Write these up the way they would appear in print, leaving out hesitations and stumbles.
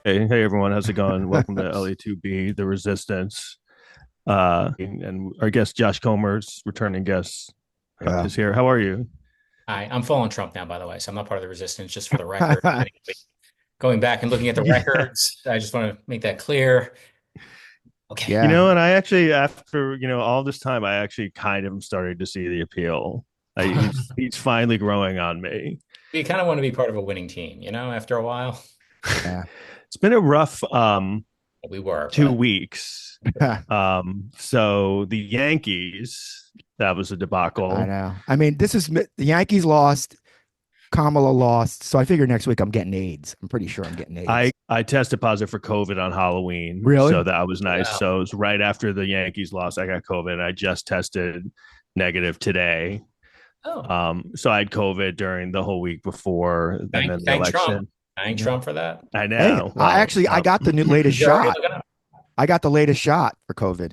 Hey everyone, how's it going? Welcome to LA2B, The Resistance. And our guest Josh Comer's returning guest Yeah. is here. How are you? Hi, I'm following Trump now, by the way, so I'm not part of the resistance, just for the record. Going back and looking at the Yeah. records, I just want to make that clear. Okay. Yeah. And I actually, after all this time, I actually kind of started to see the appeal. He's finally growing on me. You kind of want to be part of a winning team, after a while. Yeah. It's been a rough We were, two but weeks. So the Yankees, that was a I debacle. know. I mean, this is the Yankees lost, Kamala lost. So I figure next week I'm getting AIDS. I'm pretty sure I'm getting I AIDS. I tested positive for COVID on Halloween, so Really? that was nice. wow. So it was right after the Yankees lost. I got COVID. And I just tested negative today. Oh, So I had COVID during the whole week before, and then the thank Trump. election. Thank Yeah. Trump for that. I Hey, know. I Well, actually I got the new latest You're already shot. looking up. I got the latest shot for COVID.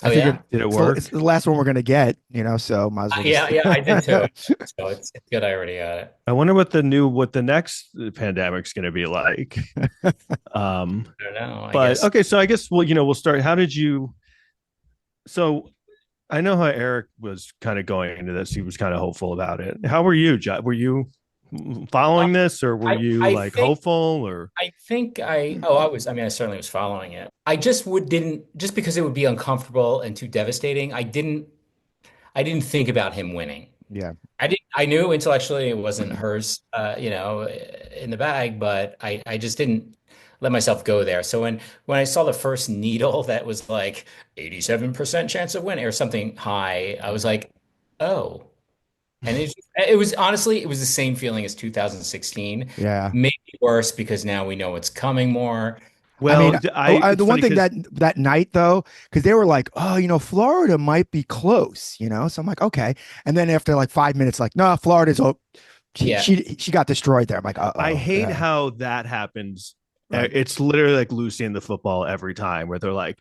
I Oh, figured yeah? did it it's work? the last one we're gonna get, so might as well Yeah, just yeah, I did too. So it's good I already got it. I wonder what the next pandemic's going to be like. Um, I don't know. I but guess. okay, so I guess we'll start. How did you? So I know how Eric was kind of going into this. He was kind of hopeful about it. How were you, John? Were you Uh, following this, or were you I like think hopeful? Or I mean, I certainly was following it. I just didn't, just because it would be uncomfortable and too devastating. I didn't think about him winning. yeah. I knew intellectually it wasn't hers, in the bag, but I just didn't let myself go there. So when I saw the first needle that was like 87% chance of winning or something high, I was like, oh. And it was honestly, it was the same feeling as 2016, Yeah. maybe worse because now we know it's coming more. I mean, well, I the it's one funny thing because that night though, because they were like, oh, Florida might be close, So I'm like, okay. And then after like 5 minutes, like, no, Florida's oh, Yeah. she got destroyed there. I'm like, I uh-oh. hate Yeah. how that happens. Right. It's literally like Lucy in the football every time, where they're like,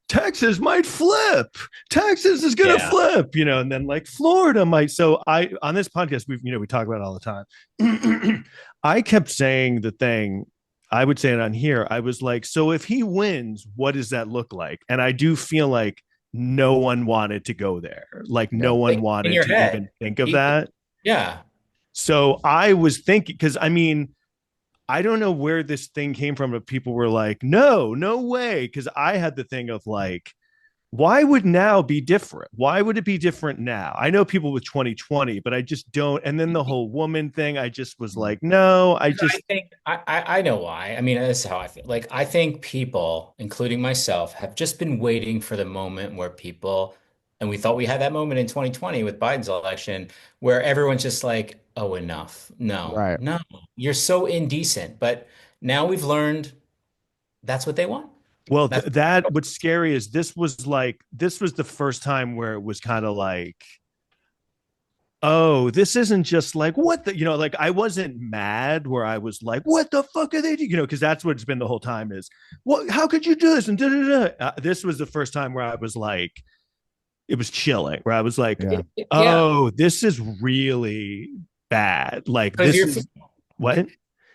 Texas might flip. Texas is gonna Yeah. flip, and then like Florida might. So I on this podcast we talk about it all the time. I kept saying the thing. I would say it on here. I was like, so if he wins, what does that look like? And I do feel like no one wanted to go there. Like no Yeah. one Like in wanted your to head. even think of E- that. Yeah. So I was thinking, because I mean, I don't know where this thing came from, but people were like, no, no way. Because I had the thing of like, why would now be different? Why would it be different now? I know people with 2020, but I just don't. And then the whole woman thing, I just was like, no, I I just, think I know why. I mean, this is how I feel. Like, I think people, including myself, have just been waiting for the moment where people, and we thought we had that moment in 2020 with Biden's election, where everyone's just like, oh, enough. No, Right. no, you're so indecent. But now we've learned that's what they want. well, That's what's scary is this was the first time where it was kind of like, oh, this isn't just like what the, like I wasn't mad where I was like, what the fuck are they doing? Because that's what it's been the whole time is, what, how could you do this? And da, da, da. This was the first time where I was like, it was chilling, where I was like, Yeah. yeah, oh, this is really bad. Like, because this you're is what?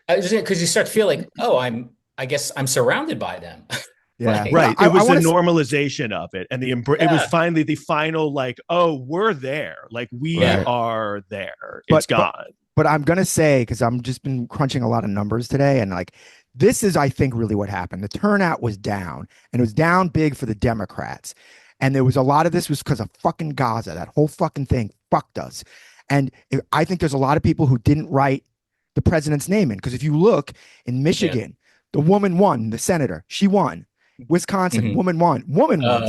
because you start to feel like, oh, I guess I'm surrounded by them. Yeah. Like, But Right. It I was the want to normalization of it. And it was yeah, finally the final, like, oh, we're there. Like, we yeah. right. are there. But It's but gone. but I'm gonna say, because I'm just been crunching a lot of numbers today, and like this is, I think, really what happened. The turnout was down, and it was down big for the Democrats. And there was a lot of this was because of fucking Gaza. That whole fucking thing fucked us. And I think there's a lot of people who didn't write the president's name in. Because if you look in Yeah. Michigan, the woman won, the senator, she won. Wisconsin, Mhm. woman won,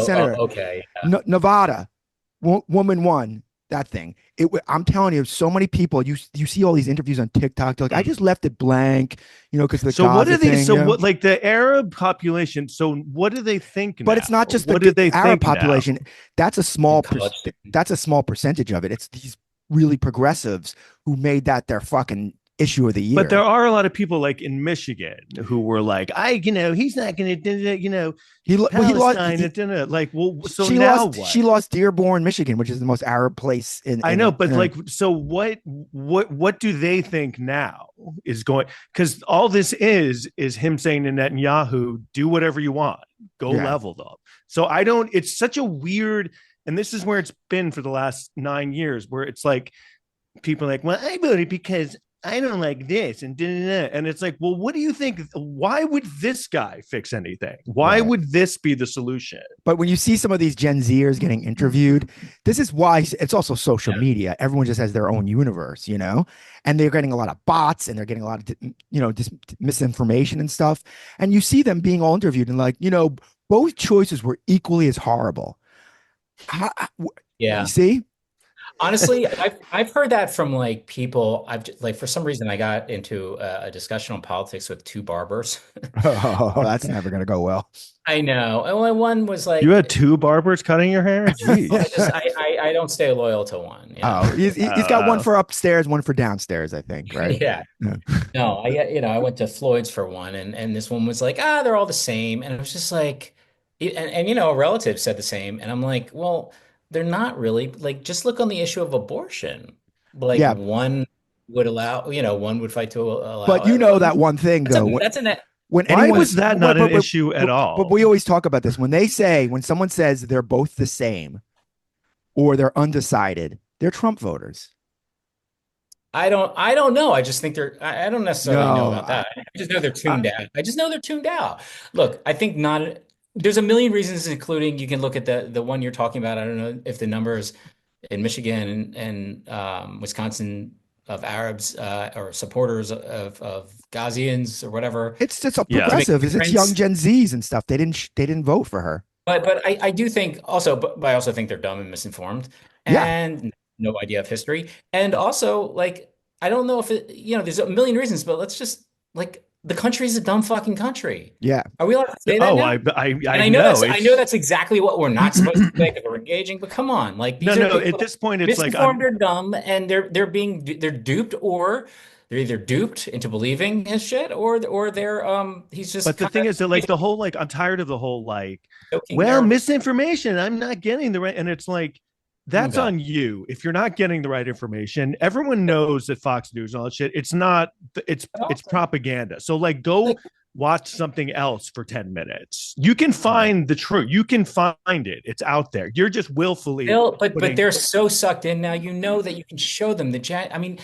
senator. Okay. Nevada, woman won that thing. I'm telling you, so many people. You see all these interviews on TikTok. They're like, I Mm. just left it blank, because of the So what Gaza are they? thing. So what? Like the Arab population. So what do they think But now? it's not just What do the they Arab think now? population. That's a In small college. that's a small percentage of it. It's these really progressives who made that their fucking issue of the year. But there are a lot of people like in Michigan who were like, he's not going to, Palestine, like, well, so now what? She lost Dearborn, Michigan, which is the most Arab place in. I know, but like, so what do they think now is going? Because all this is him saying to Netanyahu, do whatever you want, go level them. So it's such a weird, and this is where it's been for the last 9 years, where it's like people are like, well, I voted because I don't like this and it's like, well, what do you think? Why would this guy fix anything? Why would this be the solution? But when you see some of these Gen Zers getting interviewed, this is why it's also social media. Everyone just has their own universe, and they're getting a lot of bots and they're getting a lot of, misinformation and stuff. And you see them being all interviewed and like, both choices were equally as horrible. You see? Honestly, I've heard that from like people. For some reason I got into a discussion on politics with two barbers. Oh, that's never gonna go well. I know. And one was like, you had two barbers cutting your hair. Jeez. I don't stay loyal to one. Oh, he's got one for upstairs, one for downstairs, I think, right? Yeah. No, I went to Floyd's for one, and this one was like, they're all the same, and it was just like, and a relative said the same, and I'm like, well, they're not really. Like, just look on the issue of abortion. Like, one would allow, one would fight to allow. But that one thing though. Why was that not an issue at all? But we always talk about this when someone says they're both the same, or they're undecided, they're Trump voters. I don't know. I just think I don't necessarily know about that. I just know they're tuned out. I just know they're tuned out. Look, I think there's a million reasons, including you can look at the one you're talking about. I don't know if the numbers in Michigan and Wisconsin of Arabs or supporters of Ghazians or whatever. It's just progressive. It's young Gen Zs and stuff. They didn't vote for her. But I do think also, but I also think they're dumb and misinformed and no idea of history. And also, like, I don't know if there's a million reasons, but let's just like. The country is a dumb fucking country. Yeah. Are we allowed to say that? Oh, now? I know that's exactly what we're not supposed to say because we're engaging. But come on, like these are at this point it's like they're dumb and they're duped, or they're either duped into believing his shit or they're he's just. But the thing is that like the whole like I'm tired of the whole like misinformation. I'm not getting the right, and it's like. That's on you. If you're not getting the right information, everyone knows that Fox News and all that shit. It's propaganda. So like go watch something else for 10 minutes. You can find the truth. You can find it. It's out there. You're just willfully. But they're so sucked in now. You know that you can show them some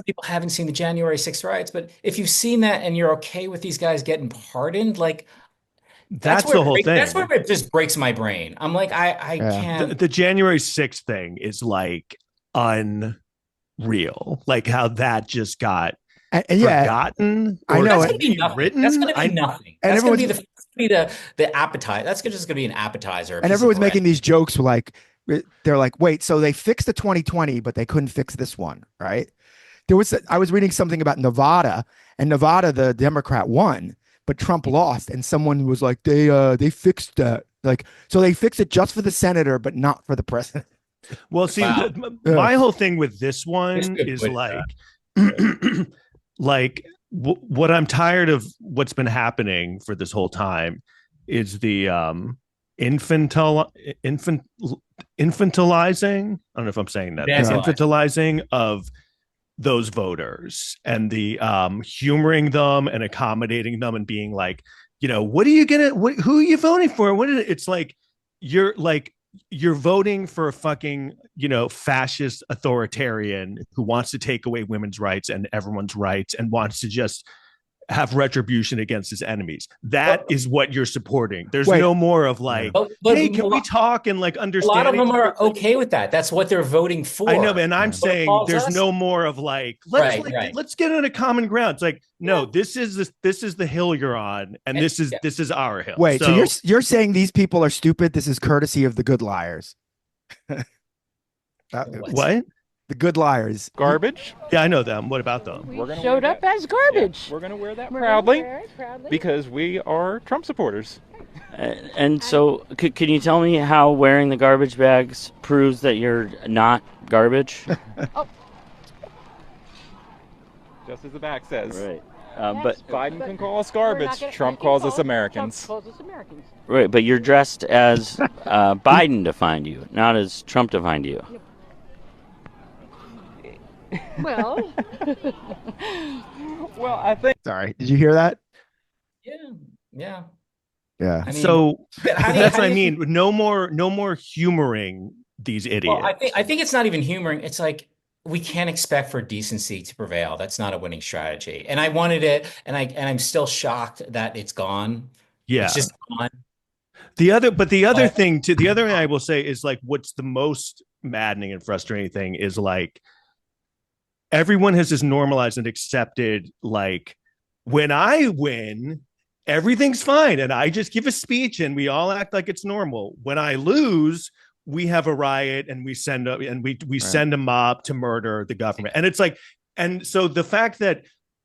people haven't seen the January 6th riots, but if you've seen that and you're okay with these guys getting pardoned, like. That's the whole thing. That's where it just breaks my brain. I'm like, I can't. The January 6th thing is like unreal. Like how that just got forgotten. I know. That's going to be nothing. That's going to be nothing. That's going to be the appetizer. That's just going to be an appetizer. And everyone's making these jokes like, they're like, wait, so they fixed the 2020, but they couldn't fix this one, right? I was reading something about Nevada, and Nevada, the Democrat won. But Trump lost, and someone was like, they fixed that. Like, so they fixed it just for the senator, but not for the president. Well, see, my whole thing with this one is like, what I'm tired of what's been happening for this whole time is the infantilizing. I don't know if I'm saying that. Infantilizing of those voters and the humoring them and accommodating them and being like, what are you who are you voting for? It's like you're voting for a fucking fascist authoritarian who wants to take away women's rights and everyone's rights and wants to just have retribution against his enemies. That is what you're supporting. There's no more of like, hey, can we talk and like understand? A lot of them are okay with that. That's what they're voting for. I know, and I'm saying there's no more of like, let's get on a common ground. It's like, no, this is the hill you're on, and this is our hill. Wait, so you're saying these people are stupid? This is courtesy of the good liars. What? The good liars. Garbage? Yeah, I know them. What about them? We showed up as garbage. Yeah, we're going to wear that proudly because we are Trump supporters. And so, can you tell me how wearing the garbage bags proves that you're not garbage? just as the back says. Right. Yes, But Biden can call us we're not garbage. gonna- Trump he calls calls- us Americans. Trump calls us Americans. right, but you're dressed as Biden defined you, not as Trump defined you. Well, Well, I think Sorry, did you hear that? Yeah, yeah. Yeah. I mean, So how do you- that's how what do I you- mean. No more humoring these idiots. Well, I think it's not even humoring. It's like we can't expect for decency to prevail. That's not a winning strategy. And I wanted it, and I'm still shocked that it's gone. Yeah. It's just gone. The other But- thing I will say is like what's the most maddening and frustrating thing is like everyone has just normalized and accepted like when I win, everything's fine and I just give a speech and we all act like it's normal. When I lose, we have a riot and we send a mob to murder the government. And it's like, and so the fact that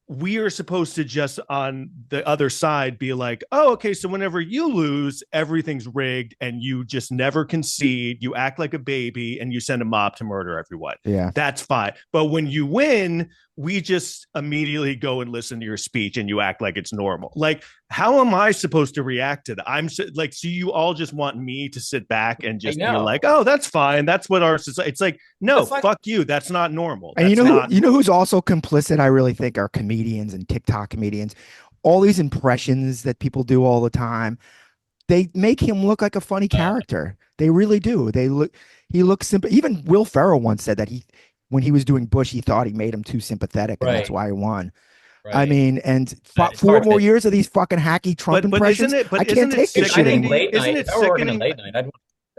we are supposed to just on the other side be like, oh, okay, so whenever you lose, everything's rigged and you just never concede, you act like a baby and you send a mob to murder everyone. Yeah. That's fine. But when you win, we just immediately go and listen to your speech and you act like it's normal. Like, how am I supposed to react to that? So you all just want me to sit back and just be like, oh, that's fine. That's what our society. It's like, no, fuck you. That's not normal. And That's you know who's also complicit, I really think, are comedians and TikTok comedians. All these impressions that people do all the time, they make him look like a funny character. They really do. He looks simple. Even Will Ferrell once said that when he was doing Bush, he thought he made him too sympathetic, and that's why he won. Right. I mean, and It's 4 hard more to- years of these fucking hacky Trump impressions. I can't take this I shit think anymore. late Isn't night. it If I were working a sickening? late night,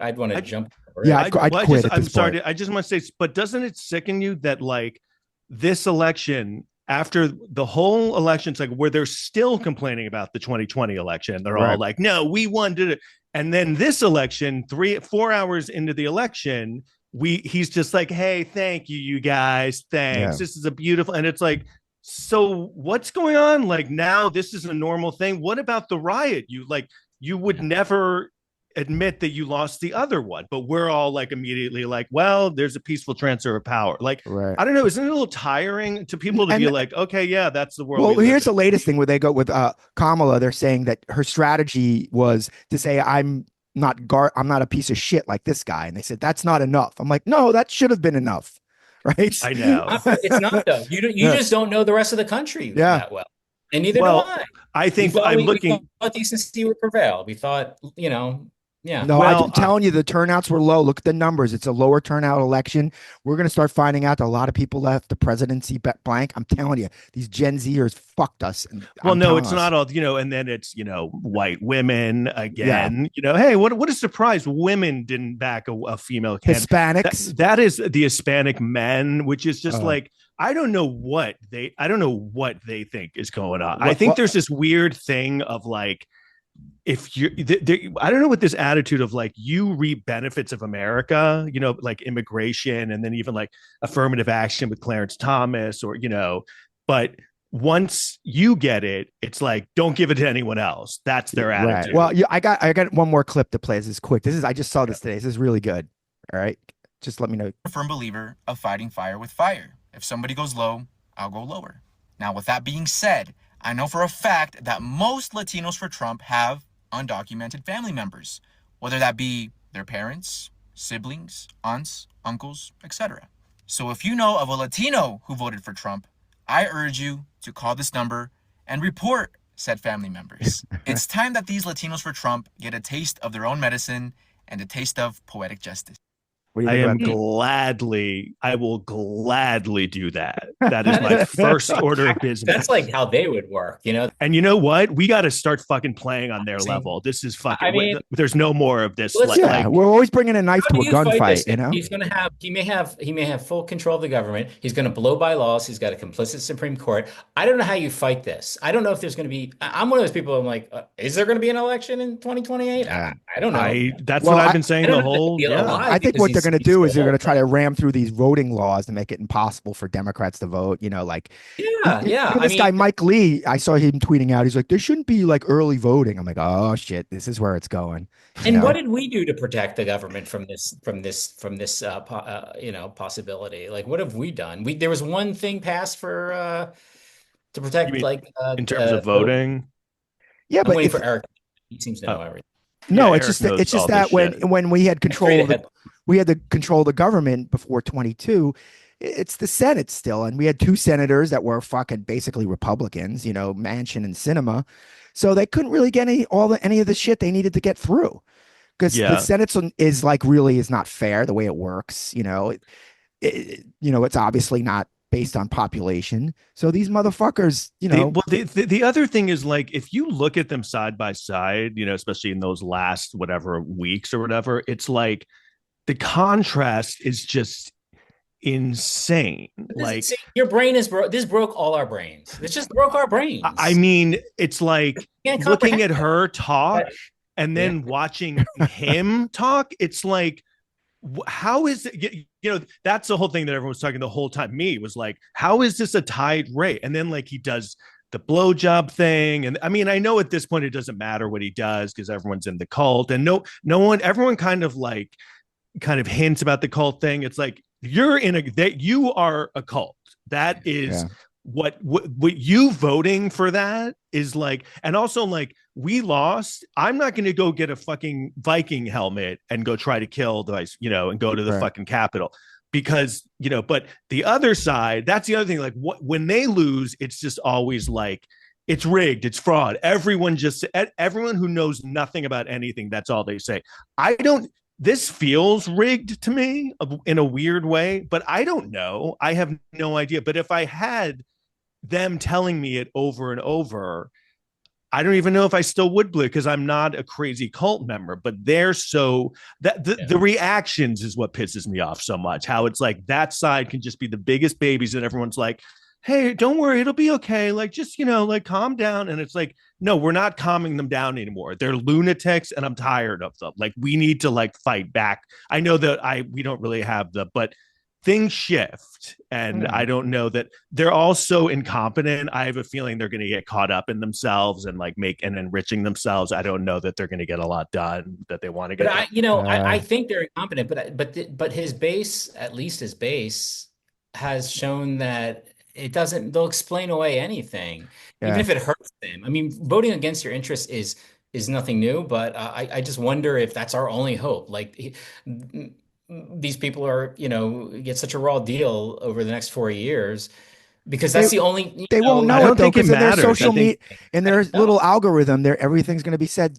I'd want to jump. over Yeah, it. I'd quit at I'm this sorry. point. I just want to say, but doesn't it sicken you that like this election, after the whole election's like where they're still complaining about the 2020 election, they're all Right. like, no, we won, did it. And then this election, 4 hours into the election, he's just like, hey, thank you, you guys. Thanks. Yeah. This is a beautiful, and it's like, so what's going on? Like now this is a normal thing. What about the riot? You would never admit that you lost the other one, but we're all like immediately like, well, there's a peaceful transfer of power. Like, Right. I don't know, isn't it a little tiring to people to be like, okay, yeah, that's the world. Well, we live here's in. the latest thing where they go with Kamala. They're saying that her strategy was to say, I'm not a piece of shit like this guy. And they said, that's not enough. I'm like, no, that should have been enough. Right. I know. It's not though. You just don't know the rest of the country that well, and neither do I. I think we looking. thought decency would prevail. We thought, yeah. No, Well, I'm telling you, the turnouts were low. Look at the numbers. It's a lower turnout election. We're going to start finding out that a lot of people left the presidency blank. I'm telling you, these Gen Zers fucked us. Well, no, it's not all, and then it's, white women again, hey, what a surprise. Women didn't back a female candidate. Hispanics. That is the Hispanic men, which is just like, I don't know what they think is going on. I think there's this weird thing of like, if you I don't know what this attitude of like you reap benefits of America, like immigration and then even like affirmative action with Clarence Thomas or but once you get it, it's like don't give it to anyone else. That's their attitude. Well, I got one more clip to play. This is quick. I just saw this today. This is really good. All right, just let me know. I'm a firm believer of fighting fire with fire. If somebody goes low, I'll go lower. Now, with that being said, I know for a fact that most Latinos for Trump have undocumented family members, whether that be their parents, siblings, aunts, uncles, etc. So if you know of a Latino who voted for Trump, I urge you to call this number and report said family members. It's time that these Latinos for Trump get a taste of their own medicine and a taste of poetic justice. I will gladly do that. That is my first order of business. That's like how they would work, And you know what? We got to start fucking playing on their level. This is fucking. I mean, there's no more of this. We're always bringing a knife to a gunfight. He's going to have. He may have full control of the government. He's going to blow by laws. He's got a complicit Supreme Court. I don't know how you fight this. I don't know if there's going to be. I'm one of those people. I'm like, is there going to be an election in 2028? I don't know. That's what I've been saying the whole. I think what they're going to do is they're going to try to ram through these voting laws to make it impossible for Democrats to vote. This guy Mike Lee, I saw him tweeting out. He's like, there shouldn't be like early voting. I'm like, oh shit, this is where it's going. And what did we do to protect the government from this possibility? Like, what have we done? There was one thing passed for to You protect mean like in terms of voting? Yeah, I'm but waiting if for Eric. He seems to know Oh, everything. yeah, no, Eric knows it's just all this that shit. when we had Let's read control of the ahead. we had the control of the government before 22, it's the Senate still, and we had two senators that were fucking basically Republicans, Manchin and Sinema, so they couldn't really get any of the shit they needed to get through because the Yeah. Senate is like really is not fair the way it works. It's obviously not based on population. So these motherfuckers, The other thing is like if you look at them side by side, especially in those last whatever weeks or whatever, it's like the contrast is just insane. Like See, your brain is broke. This broke all our brains. This just broke our I brains. mean, it's like Can't looking comprehend at her talk that. and Yeah. then watching him talk. It's like how is it, that's the whole thing that everyone was talking the whole time. Me was like, how is this a tied rate? And then like he does the blowjob thing. And I mean, I know at this point it doesn't matter what he does because everyone's in the cult and everyone kind of hints about the cult thing. It's like you are a cult. That is Yeah. what you voting for that is like, and also like we lost. I'm not going to go get a fucking Viking helmet and go try to kill the vice, and go to the fucking Capitol because But the other side, that's the other thing. Like when they lose, it's just always like it's rigged, it's fraud. Everyone who knows nothing about anything, that's all they say. I don't. This feels rigged to me in a weird way, but I don't know. I have no idea. But if I had them telling me it over and over, I don't even know if I still would believe because I'm not a crazy cult member, but they're so that the reactions is what pisses me off so much. How it's like that side can just be the biggest babies and everyone's like, hey, don't worry, it'll be okay. Like, just, like calm down. And it's like, no, we're not calming them down anymore. They're lunatics and I'm tired of them. Like, we need to like fight back. I know that we don't really have but things shift. And I don't know that they're all so incompetent. I have a feeling they're going to get caught up in themselves and like and enriching themselves. I don't know that they're going to get a lot done that they want to get done. I think they're incompetent, but his base, at least his base, has shown that it doesn't. They'll explain away anything, even if it hurts them. I mean, voting against your interests is nothing new, but I just wonder if that's our only hope. Like these people are, get such a raw deal over the next 4 years because that's the only. They won't know I it don't though think it because in their matters. social I think- media, in their little algorithm, there everything's going to be said.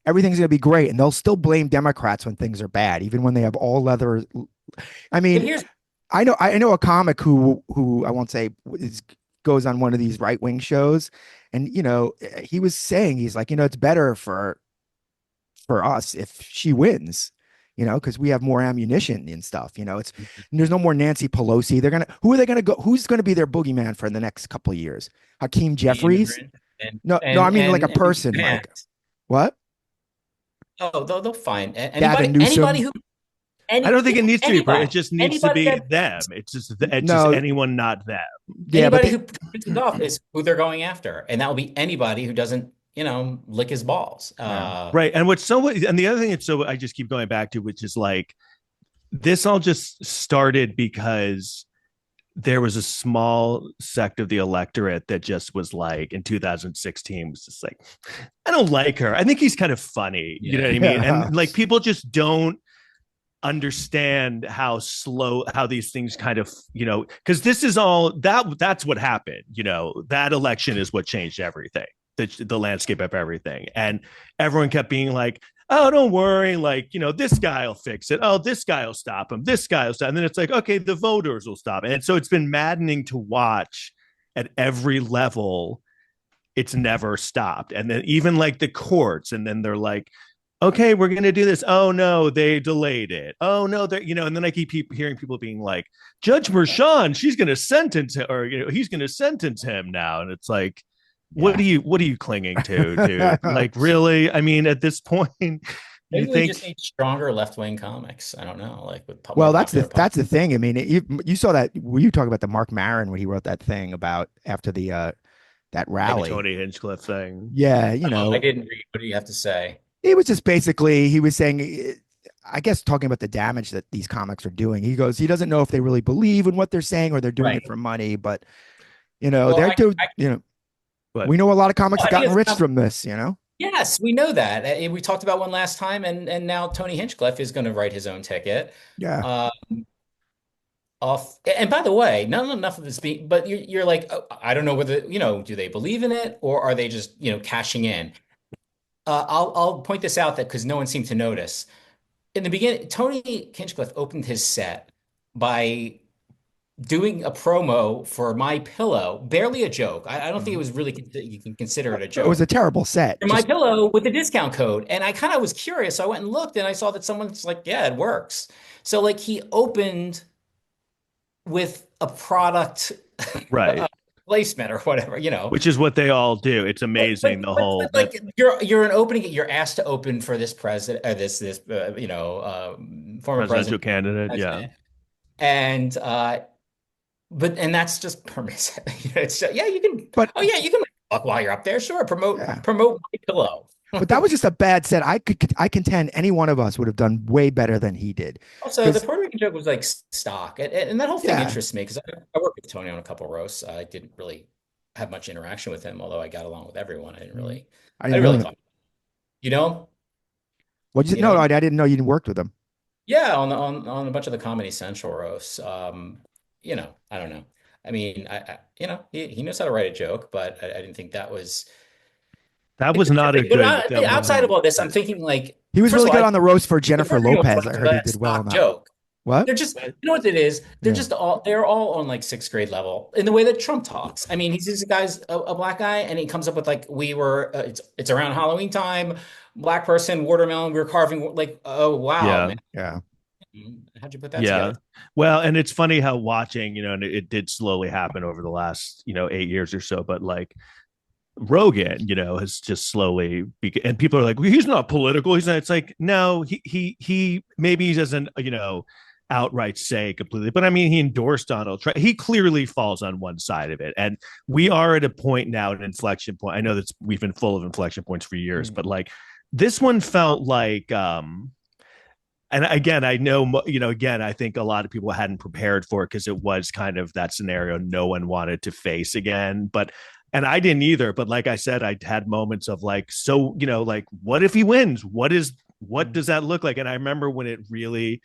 Everything's going to be great, and they'll still blame Democrats when things are bad, even when they have all leather. I mean, I know a comic who I won't say goes on one of these right wing shows, and he was saying he's like it's better for us if she wins, because we have more ammunition and stuff. It's there's no more Nancy Pelosi. Who are they gonna go? Who's gonna be their boogeyman for the next couple of years? Hakeem Jeffries? No, I mean like a person. Like what? Oh, they'll find Gavin Newsom. I don't think it needs to be. Anybody. It just needs to be them. It's just anyone, not them. Yeah, anybody who pisses off is who they're going after, and that will be anybody who doesn't, lick his balls. Right. And and the other thing I just keep going back to, which is like this all just started because there was a small sect of the electorate that just was like in 2016 was just like, I don't like her. I think he's kind of funny. You know what I mean? And like people just don't understand how these things kind of, because this is all that's what happened. That election is what changed everything, the landscape of everything. And everyone kept being like, oh, don't worry, like, this guy will fix it. Oh, this guy will stop him. This guy will stop. And then it's like, okay, the voters will stop. And so it's been maddening to watch at every level. It's never stopped. And then even like the courts, and then they're like, okay, we're going to do this. Oh no, they delayed it. Oh no, they're, and then I keep hearing people being like, Judge Merchan, she's going to sentence him, or, he's going to sentence him now. And it's like, what are you clinging to, dude? Like, really? I mean, at this point, maybe we just need stronger left-wing comics. I don't know, like with public. Well, that's the thing. I mean, you saw that. Were you talking about the Mark Maron when he wrote that thing about after the that rally, like Tony Hinchliff thing? Yeah, I didn't read. What do you have to say? He was just basically, he was saying, I guess, talking about the damage that these comics are doing. He goes, he doesn't know if they really believe in what they're saying or they're doing it for money, but You know, Well, they're do you know, But we know a lot of comics I have think gotten it's rich from this, you know? yes, we know that. We talked about one last time, and now Tony Hinchcliffe is going to write his own ticket. Yeah. Uh, off. And by the way, not enough of this being, but you're like, oh, I don't know whether, do they believe in it or are they just, cashing in? I'll point this out that because no one seemed to notice. In the beginning, Tony Hinchcliffe opened his set by doing a promo for My Pillow, barely a joke. I don't think it Mhm. was really you can consider it a It was joke. a terrible set. For My Just Pillow with the discount code, and I kind of was curious. So I went and looked, and I saw that someone's like, "Yeah, it works." So like he opened with a product right, placement or whatever. which is what they all do. It's But, amazing. but, The but, whole but that like you're an opening, you're asked to open for this president, this former presidential president, candidate. Yeah. and and that's just permissive. It's yeah, you can. but Oh yeah, you can fuck while you're up there. Sure, yeah. promote My Pillow. But that was just a bad set. I contend any one of us would have done way better than he did. Also, the Because Puerto Rican joke was like stock, and that whole thing yeah, interests me because I worked with Tony on a couple of roasts. I didn't really have much interaction with him, although I got along with everyone. Mhm. I I didn't didn't know really him. talk. You know, What you you no, know. I didn't know you worked with him. Yeah, on a bunch of the Comedy Central roasts. I don't know. I mean, he knows how to write a joke, but I didn't think that was. That was not a But good. That outside of wasn't all this, I'm good. thinking like, He was first really of all, good I on the roast for the Jennifer Puerto Rican Lopez. I folks are heard he that did well on stock that one. joke. What? They're just, you know what it is? Yeah. They're all on like sixth grade level in the way that Trump talks. I mean, he's a guy's a black guy, and he comes up with like, it's around Halloween time, black person, watermelon, we're carving, like, oh wow, Yeah. man, Yeah. how'd you put that Yeah. together? Well, and it's funny how watching, and it did slowly happen over the last, 8 years or so, but like Rogan, has just slowly and people are like, well, he's not political. He's not. It's like, no, he maybe he doesn't, outright say completely, but I mean, he endorsed Donald Trump. He clearly falls on one side of it, and we are at a point now, an inflection point. I know that we've been full of inflection points for years, but like this one felt like, and again, I know, again, I think a lot of people hadn't prepared for it because it was kind of that scenario no one wanted to face again. And I didn't either. But like I said, I had moments of like, so, like, what if he wins? What does that look like? And I remember when it really,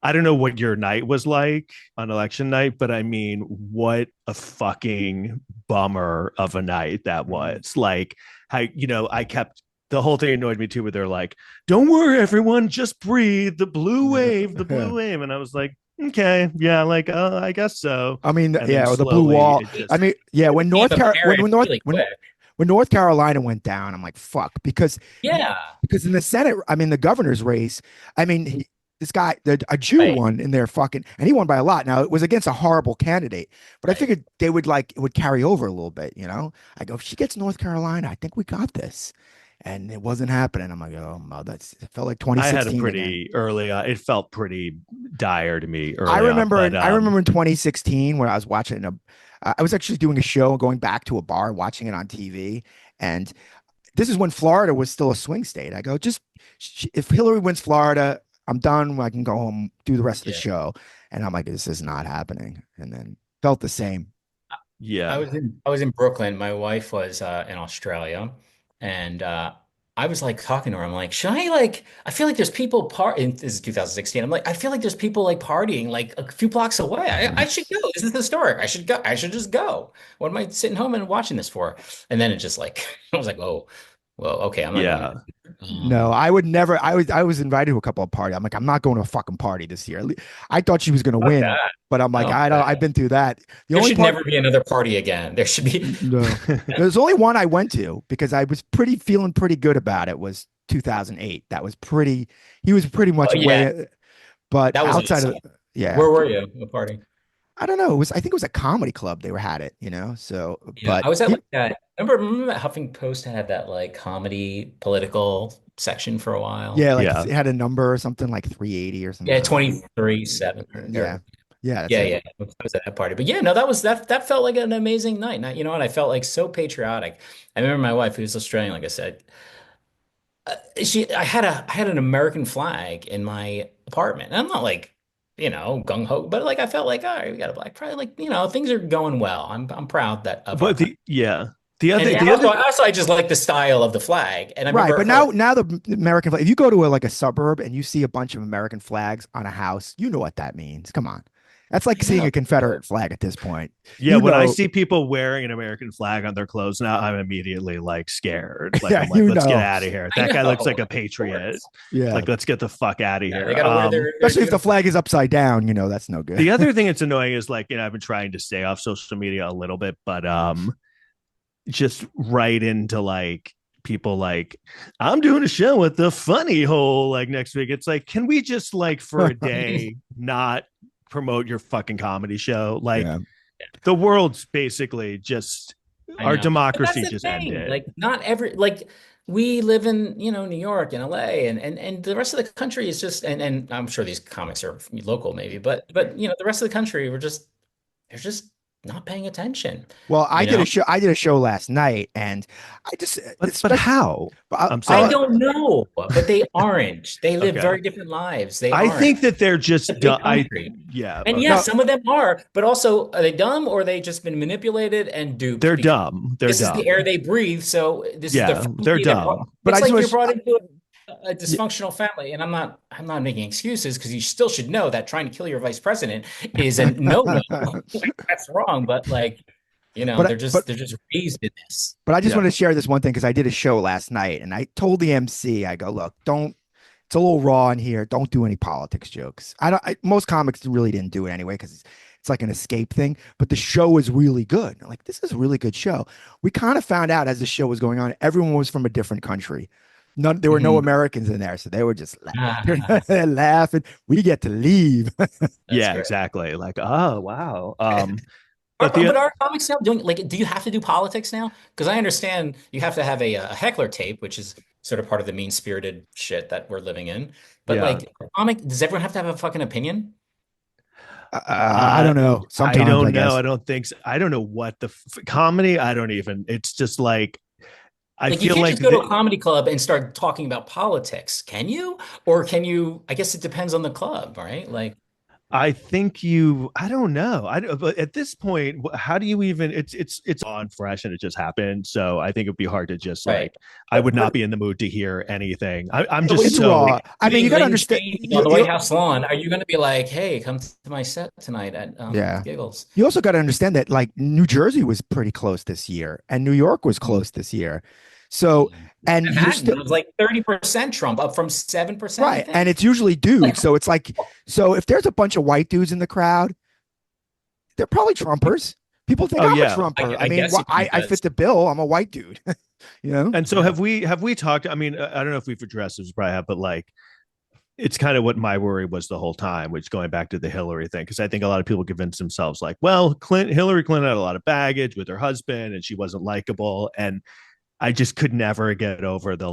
I don't know what your night was like on election night, but I mean, what a fucking bummer of a night that was. Like, I kept the whole thing annoyed me too, where they're like, don't worry, everyone, just breathe. The blue Yeah. wave. And I was like, okay, yeah, like, I guess so. I mean, And then yeah, the blue slowly wall. it I just, mean, yeah, when Became North Car apparent really quick. when North Carolina went down, I'm like, fuck, Yeah, because in the Senate, I mean, the governor's race, I mean, this guy, a Jew right. won in their fucking, and he won by a lot. Now it was against a horrible candidate, but I Right. figured they would it would carry over a little bit, you know. I go, if she gets North Carolina, I think we got this, and it wasn't happening. I'm like, oh, it felt like I had a 2016 again. pretty early, it felt pretty dire to me early on. But I remember in 2016 when I was watching I was actually doing a show, going back to a bar, watching it on TV, and this is when Florida was still a swing state. I go, just if Hillary wins Florida, I'm done. I can go home, do the rest of the Yeah. show. And I'm like, this is not happening. And then felt the same. yeah, I was in Brooklyn. My wife was in Australia, and I was like talking to her. I'm like, should I like? I feel like there's people This is 2016. I'm like, I feel like there's people like partying like a few blocks away. I should go. This is historic. I should go. I should just go. What am I sitting home and watching this for? And then it just like I was like, oh, well, okay, I'm not going. yeah. No, I would never. I was invited to a couple of parties. I'm like, I'm not going to a fucking party this year. I thought she was going to Fuck win, that. but I'm like, No, I don't. I've been through that. The there only should part, never be another party again. There should be. no, there's only one I went to because I was feeling pretty good about it. Was 2008. That was pretty. He was pretty much Oh, yeah. way. But That was outside awesome. of yeah, Where were you? What party? I don't know. I think it was a comedy club they had it. You know, so Yeah, but I was at like that. Remember that Huffington Post had that like comedy political section for a while? yeah, like Yeah. it had a number or something like 380 or something. Yeah, 23/7. Yeah, yeah, that's Yeah, it. yeah. I was at that party. But yeah, no, that felt like an amazing night. You know what? I felt like so patriotic. I remember my wife, who's Australian, like I said, I had an American flag in my apartment. And I'm not like gung ho, but like I felt like, all right, we got a Black Pride, like things are going well. I'm proud that of our But country. the other And the other also I just like the style of the flag. And I Right, remember but her. now the American flag. If you go to like a suburb and you see a bunch of American flags on a house, you know what that means. Come on, that's like I seeing know. a Confederate flag at this point. Yeah, when I Know, see people wearing an American flag on their clothes now, I'm immediately like scared. Like yeah, I'm like, let's get know, out of here. I That guy looks know. like a Of patriot. course. yeah. Like, let's get the fuck out of Yeah, here. they got to wear their Especially if the uniform. flag is upside down, that's no good. The other thing that's annoying is like, I've been trying to stay off social media a little bit, but just right into like people like, I'm doing a show with the funny hole like next week. It's like, can we just like for a day not promote your fucking comedy show? Like Yeah. the world's basically just our But democracy that's the just thing. ended. Like not every like we live in, New York and LA and the rest of the country is just and I'm sure these comics are local maybe, but the rest of the country they're just not paying attention. Well, I You did know? a show. I did a show last night, and I just. But how? I'm I sorry. don't know, but they aren't. They live Okay. very different lives. They I aren't. think that they're just It's a big I country. yeah. And okay. yes, some of them are, but also are they dumb or are they just been manipulated and duped? They're Because dumb. They're this dumb. is the air they breathe. So this is Yeah, the they're family dumb. But it's I just like you're wish- brought into a dysfunctional family, and I'm not making excuses because you still should know that trying to kill your vice president is a no-no. Like, that's wrong, but like But they're just raised in this. But I just Yeah. want to share this one thing because I did a show last night, and I told the MC, I go, look, don't. It's a little raw in here. Don't do any politics jokes. Most comics really didn't do it anyway because it's like an escape thing. But the show is really good. I'm like, this is a really good show. We kind of found out as the show was going on, everyone was from a different country. There were no Americans in there, so they were just laughing. We get to leave. Yeah, great. exactly. Like, oh wow. But are comics now doing like? Do you have to do politics now? Because I understand you have to have a heckler tape, which is sort of part of the mean-spirited shit that we're living in. But Yeah. like, does everyone have to have a fucking opinion? I don't know. Sometimes I don't guess. know. I don't think so. I don't know what the comedy. I don't even. It's just like I Like, feel you can't like just go to a comedy club and start talking about politics, can you? Or can you? I guess it depends on the club, right? Like, I think I don't know. But at this point, how do you even? It's on fresh and it just happened. So I think it'd be hard to just Right. like. I would not be in the mood to hear anything. I'm It's just so. raw. I mean, you got to understand. on the White House lawn, are you going to be like, "Hey, come to my set tonight at Yeah. Giggles"? You also got to understand that like New Jersey was pretty close this year, and New York was close this year. So, and you're Manhattan still was like 30% Trump, up from 7%. I right, think. and it's usually dudes. So it's like, so if there's a bunch of white dudes in the crowd, they're probably Trumpers. People think Oh, I'm yeah. a Trumper. I I mean, guess I fit the bill. I'm a white dude. And so have we talked? I mean, I don't know if we've addressed this, probably have, but like, it's kind of what my worry was the whole time, which going back to the Hillary thing, because I think a lot of people convince themselves like, well, Hillary Clinton had a lot of baggage with her husband, and she wasn't likable, and I just could never get over the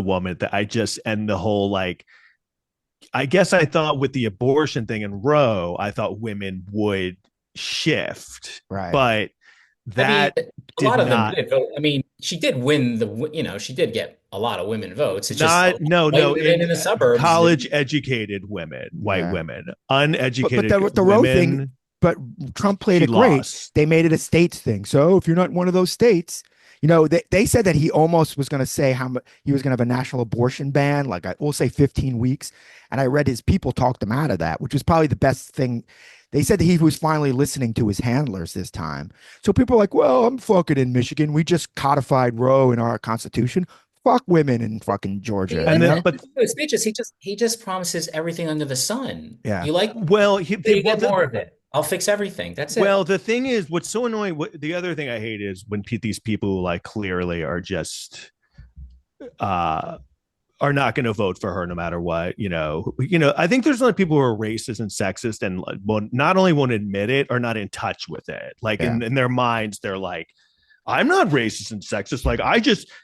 woman that and the whole like. I guess I thought with the abortion thing in Roe, I thought women would shift, Right. but that I mean, a did lot of not. them did vote. I mean, she did win she did get a lot of women votes. It's Not just no white women in the suburbs. college educated women, white Yeah. women, uneducated But the Roe women. thing, but Trump played She it great. lost. They made it a states thing. So if you're not in one of those states, they said that he almost was going to say how much he was going to have a national abortion ban, like we'll say 15 weeks. And I read his people talked him out of that, which was probably the best thing. They said that he was finally listening to his handlers this time. So people are like, well, I'm fucking in Michigan. We just codified Roe in our constitution. Fuck women in fucking Georgia. And then, but his speeches, he just promises everything under the sun. Yeah. You like? well, You get more of it. I'll fix everything. That's it. well, the thing is, what's so annoying. The other thing I hate is when these people like clearly are just are not going to vote for her no matter what. I think there's a lot of people who are racist and sexist and not only won't admit it or not in touch with it. Like in their minds, they're like, I'm not racist and sexist. Like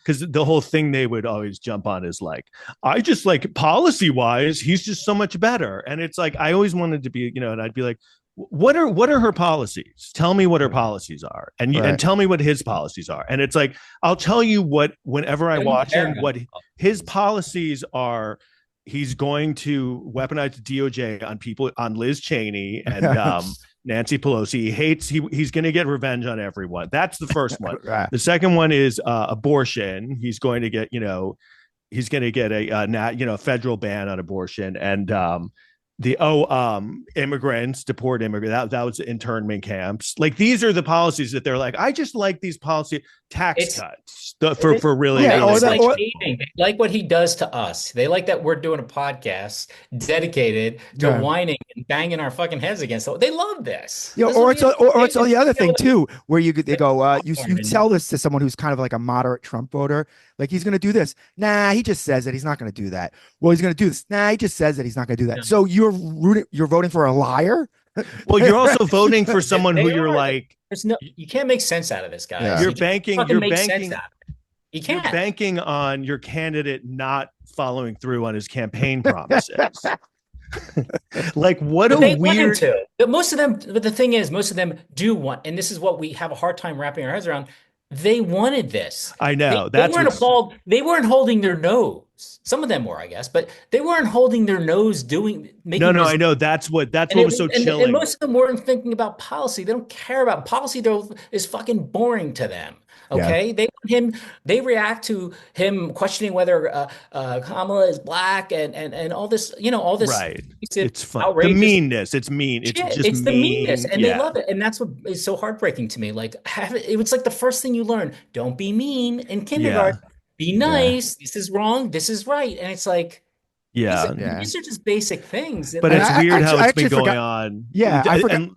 because the whole thing they would always jump on is like, I just like policy wise, he's just so much better. And it's like, I always wanted to be, and I'd be like, what are her policies? Tell me what her policies are, and tell me what his policies are. And it's like, I'll tell you whenever I watch him, what his policies are he's going to weaponize the DOJ on people, on Liz Cheney and Nancy Pelosi. He's going to get revenge on everyone. That's the first one. Right. The second one is abortion. He's going to get, he's going to get a federal ban on abortion. And immigrants, deport immigrants. That was internment camps. Like, these are the policies that they're like, I just like these policy cuts for really. Yeah, they like what he does to us. They like that we're doing a podcast dedicated to whining and banging our fucking heads against it. They love this. Yeah, or it's the other thing too, where they go, you tell this to someone who's kind of like a moderate Trump voter, like, he's going to do this. Nah, he just says that he's not going to do that. Well, he's going to do this. Nah, he just says that he's not going to do that. Yeah. So you're voting for a liar. Well, you're also voting for someone who you're like, you can't make sense out of this guy. Yeah. You're banking You can't. You're banking on your candidate not following through on his campaign promises. Like, what a weird. But most of them, but the thing is, most of them do want, and this is what we have a hard time wrapping our heads around. They wanted this. I know. They weren't appalled. They weren't holding their nose. Some of them were, I guess, but they weren't holding their nose making. No, I know. That's what was so chilling. And most of them weren't thinking about policy. They don't care about policy. Is fucking boring to them. Okay, yeah. They react to him questioning whether Kamala is black and all this, all this. Right. It's fun. The meanness. It's mean. It's the meanness, and they love it. And that's what is so heartbreaking to me. Like, it's like the first thing you learn: don't be mean in kindergarten. Yeah. Be nice. Yeah. This is wrong. This is right. And it's like, these are just basic things. But it's weird how it's been going on. Yeah, I forgot.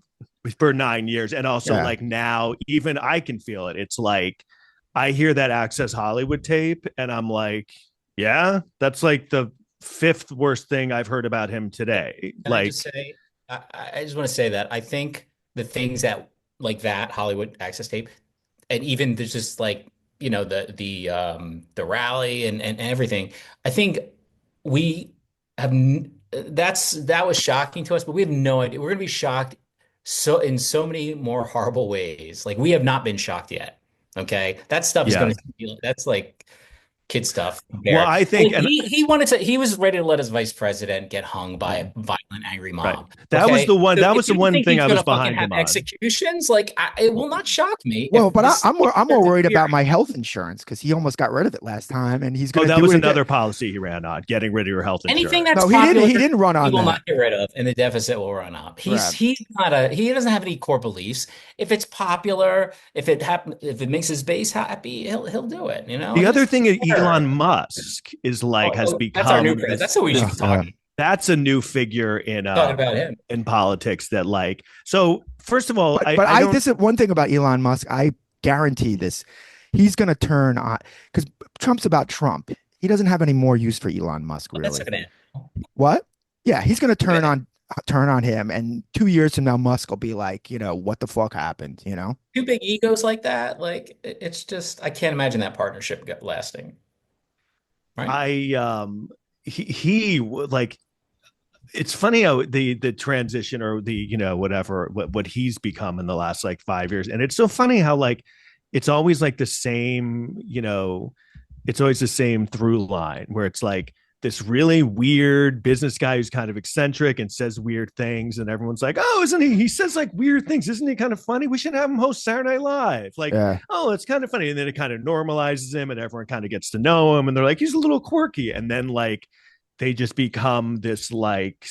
For 9 years. And also like now, even I can feel it. It's like, I hear that Access Hollywood tape and I'm like, yeah, that's like the 5th worst thing I've heard about him today. I just want to say that I think the things that like that Hollywood Access tape, and even there's just like, the rally and everything, I think we have, that was shocking to us, but we have no idea. We're going to be shocked in so many more horrible ways. Like, we have not been shocked yet. Okay. That stuff is going to be, that's like kid stuff. Well, I think he was ready to let his vice president get hung by a violent, angry mob. Right. That was the one. So that was the one thing I was behind him on. Executions, like, it will not shock me. Well, but I'm more worried about my health insurance, because he almost got rid of it last time, and he's going to. That was another policy he ran on, getting rid of your health insurance. Anything that's he didn't run on. He will not get rid of, and the deficit will run up. He doesn't have any core beliefs. If it's popular, if it makes his base happy, he'll do it. The other thing is, Elon Musk is like has become. That's our new president. That's what we just talking. That's a new figure in about him in politics. That like. So first of all, this is one thing about Elon Musk. I guarantee this: he's going to turn on, because Trump's about Trump. He doesn't have any more use for Elon Musk, really. What? Yeah, he's going to turn on him, and 2 years from now, Musk will be like, what the fuck happened? Two big egos like that. Like, it's just, I can't imagine that partnership lasting. Right. He like, it's funny how the transition, or the whatever what he's become in the last like 5 years, and it's so funny how like it's always like the same, it's always the same through line, where it's like this really weird business guy who's kind of eccentric and says weird things, and everyone's like, oh, isn't he says like weird things, isn't he kind of funny, we should have him host Saturday Night Live, like, oh, it's kind of funny, and then it kind of normalizes him and everyone kind of gets to know him, and they're like, he's a little quirky, and then like they just become this like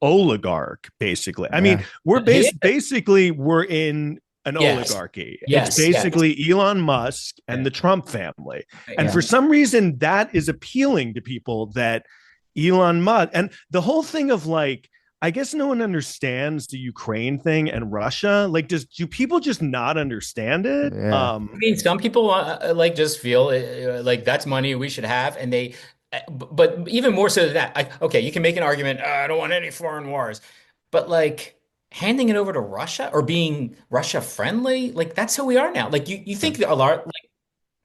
oligarch, basically. I mean, we're basically we're in an oligarchy. It's basically Elon Musk and the Trump family. And for some reason, that is appealing to people, that Elon Musk, and the whole thing of like, I guess no one understands the Ukraine thing and Russia. Like, do people just not understand it? Yeah. I mean, some people like just feel like that's money we should have, and but even more so than that, okay, you can make an argument, I don't want any foreign wars, but like handing it over to Russia or being Russia friendly, like that's who we are now. Like you think a lot, like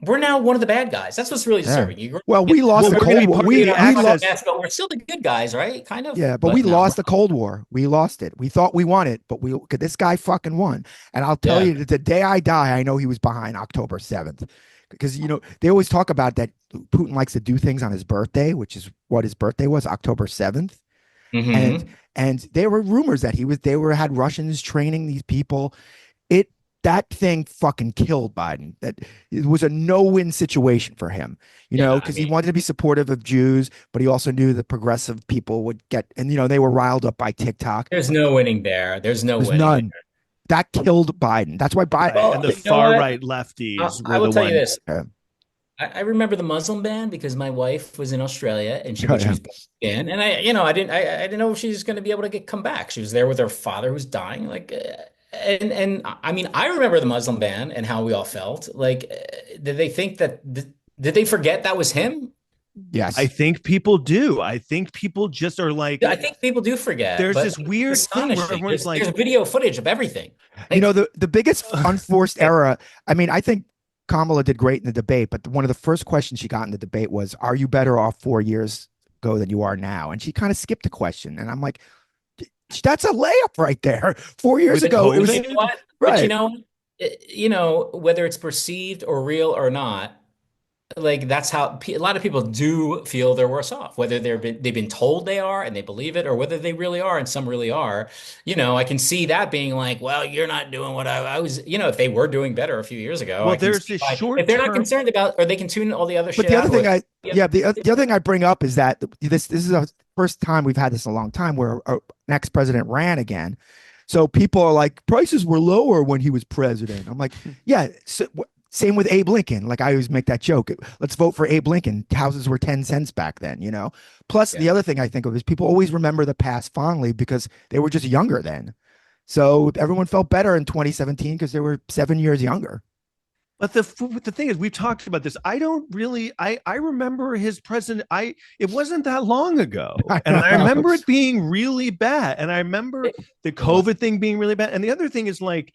we're now one of the bad guys. That's what's really disturbing. Well, we lost the Cold War. But we're still the good guys, right? Kind of. Yeah, but we lost the Cold War. We lost it. We thought we won it, but this guy fucking won. And I'll tell you that the day I die, I know he was behind October 7th. because they always talk about that Putin likes to do things on his birthday, which is what his birthday was, October 7th. And Hmm. there were rumors that had Russians training these people. That thing fucking killed Biden. That it was a no-win situation for him, Yeah, I because he mean, wanted to be supportive of Jews, but he also knew the progressive people would get, and they were riled up by TikTok. there's no winning there. There's no There's winning there. none. That killed Biden. That's why Biden. Right. And Well, the you know far what? right lefties I were will the tell you ones. this. I remember the Muslim ban because my wife was in Australia and but she was in, and I didn't know if she was going to be able to come back. She was there with her father who was dying, and I mean, I remember the Muslim ban and how we all felt. Did they think did they forget that was him? Yes. I think people do. I think people just are like, I think people do forget, there's but this weird it's thing where astonishing. everyone's like, There's video footage of everything. Like, the biggest unforced error. I mean, I think Kamala did great in the debate, but one of the first questions she got in the debate was, "Are you better off 4 years ago than you are now?" And she kind of skipped the question, and I'm like, "That's a layup right there." 4 years With ago, it was COVID? you know what? But right. whether it's perceived or real or not, that's how a lot of people do feel they're worse off, whether they've been told they are and they believe it, or whether they really are, and some really are. I can see that being like, well, you're not doing what I was. If they were doing better a few years ago, Well, I can there's see this why. short If they're not term. concerned about, or they can tune all the other But shit the out. other thing the other thing I bring up is that this is the first time we've had this in a long time where our next president ran again. So people are like, prices were lower when he was president. I'm like, yeah. So, same with Abe Lincoln. Like I always make that joke. Let's vote for Abe Lincoln. Houses were 10 cents back then, Plus, the other thing I think of is people always remember the past fondly because they were just younger then. So everyone felt better in 2017 because they were 7 years younger. But the thing is, we've talked about this. I don't really. I remember his president. It wasn't that long ago, and I remember it being really bad. And I remember the COVID thing being really bad. And the other thing is like,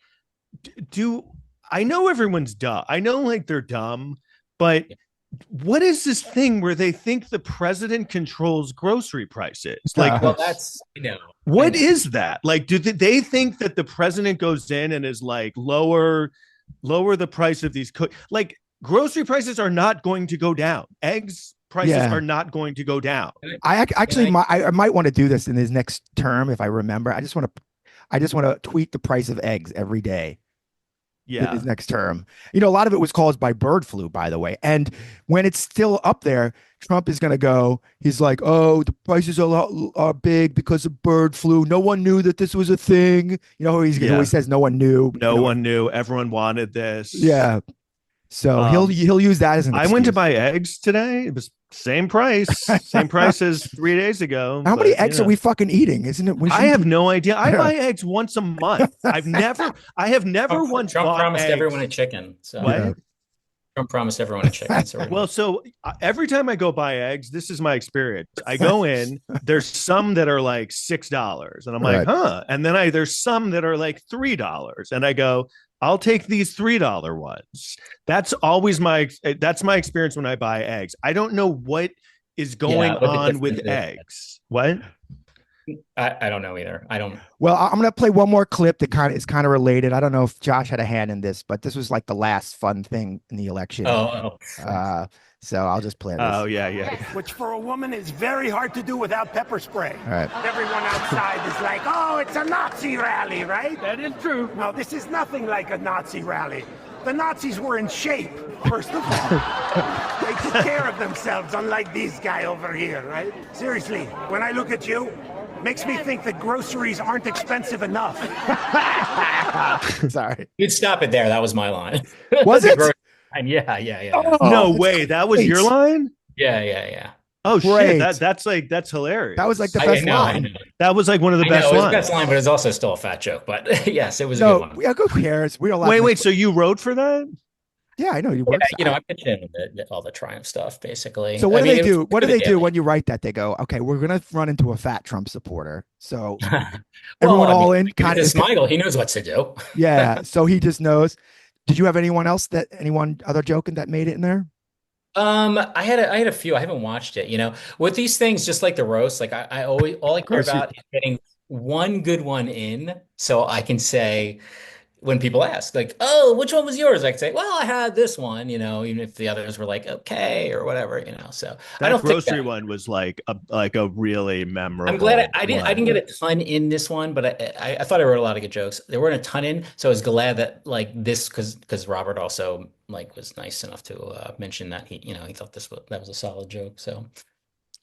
I know everyone's dumb. I know they're dumb, but what is this thing where they think the president controls grocery prices? Like, well, that's what is that? Like, do they think that the president goes in and is like lower the price of these like grocery prices are not going to go down. Eggs prices are not going to go down. I might want to do this in his next term if I remember. I just want to tweet the price of eggs every day. Yeah. His next term. A lot of it was caused by bird flu, by the way. And when it's still up there, Trump is going to go, he's like, oh, the prices are big because of bird flu. No one knew that this was a thing. He always says no one knew. No one knew. Everyone wanted this. Yeah. So he'll use that as an excuse. I went to buy eggs today. It was same price as 3 days ago. How many eggs are we fucking eating? Isn't it? I have no idea. I buy eggs once a month. I have never once Trump promised eggs. everyone a chicken. So what? Trump promised everyone a chicken. So every time I go buy eggs, this is my experience. I go in, there's some that are like $6, and I'm like, huh. And then there's some that are like $3, and I go, I'll take these $3 ones. That's always that's my experience when I buy eggs. I don't know what is going on with eggs. What? I don't know either. I don't. Well, I'm going to play one more clip that is kind of related. I don't know if Josh had a hand in this, but this was like the last fun thing in the election. So I'll just play this. Oh, yeah. Which for a woman is very hard to do without pepper spray. All right. Everyone outside is like, oh, it's a Nazi rally, right? That is true. No, this is nothing like a Nazi rally. The Nazis were in shape, first of all. They took care of themselves, unlike these guy over here, right? Seriously, when I look at you, makes me think that groceries aren't expensive enough. Sorry. You'd stop it there. That was my line. Was it? Yeah. Oh, no way. That was your line? Yeah. Oh, great. Shit. That's hilarious. That was like the best line. That was like one of the best lines. It was the best line, but it's also still a fat joke. But yes, it was a good one. Yeah, who cares? We don't. Wait. So you wrote for that? Yeah, I know you work. I pitched in all the Triumph stuff, basically. So what do they do? What do they do when you write that? They go, okay, we're gonna run into a fat Trump supporter. So everyone in. Kind of Smigel, he knows what to do. Yeah, so he just knows. Did you have anyone other joking that made it in there? I had a few. I haven't watched it. With these things, just like the roast, like I always all I care about is getting one good one in, so I can say, when people ask, like, "Oh, which one was yours?" I could say, "Well, I had this one," even if the others were like, "Okay," or whatever. So I That don't think grocery one was like a really I'm glad memorable I didn't one. get a ton in this one, but I thought I wrote a lot of good jokes. There weren't a ton in, so I was glad that like this because Robert also like was nice enough to mention that he thought that was a solid joke. So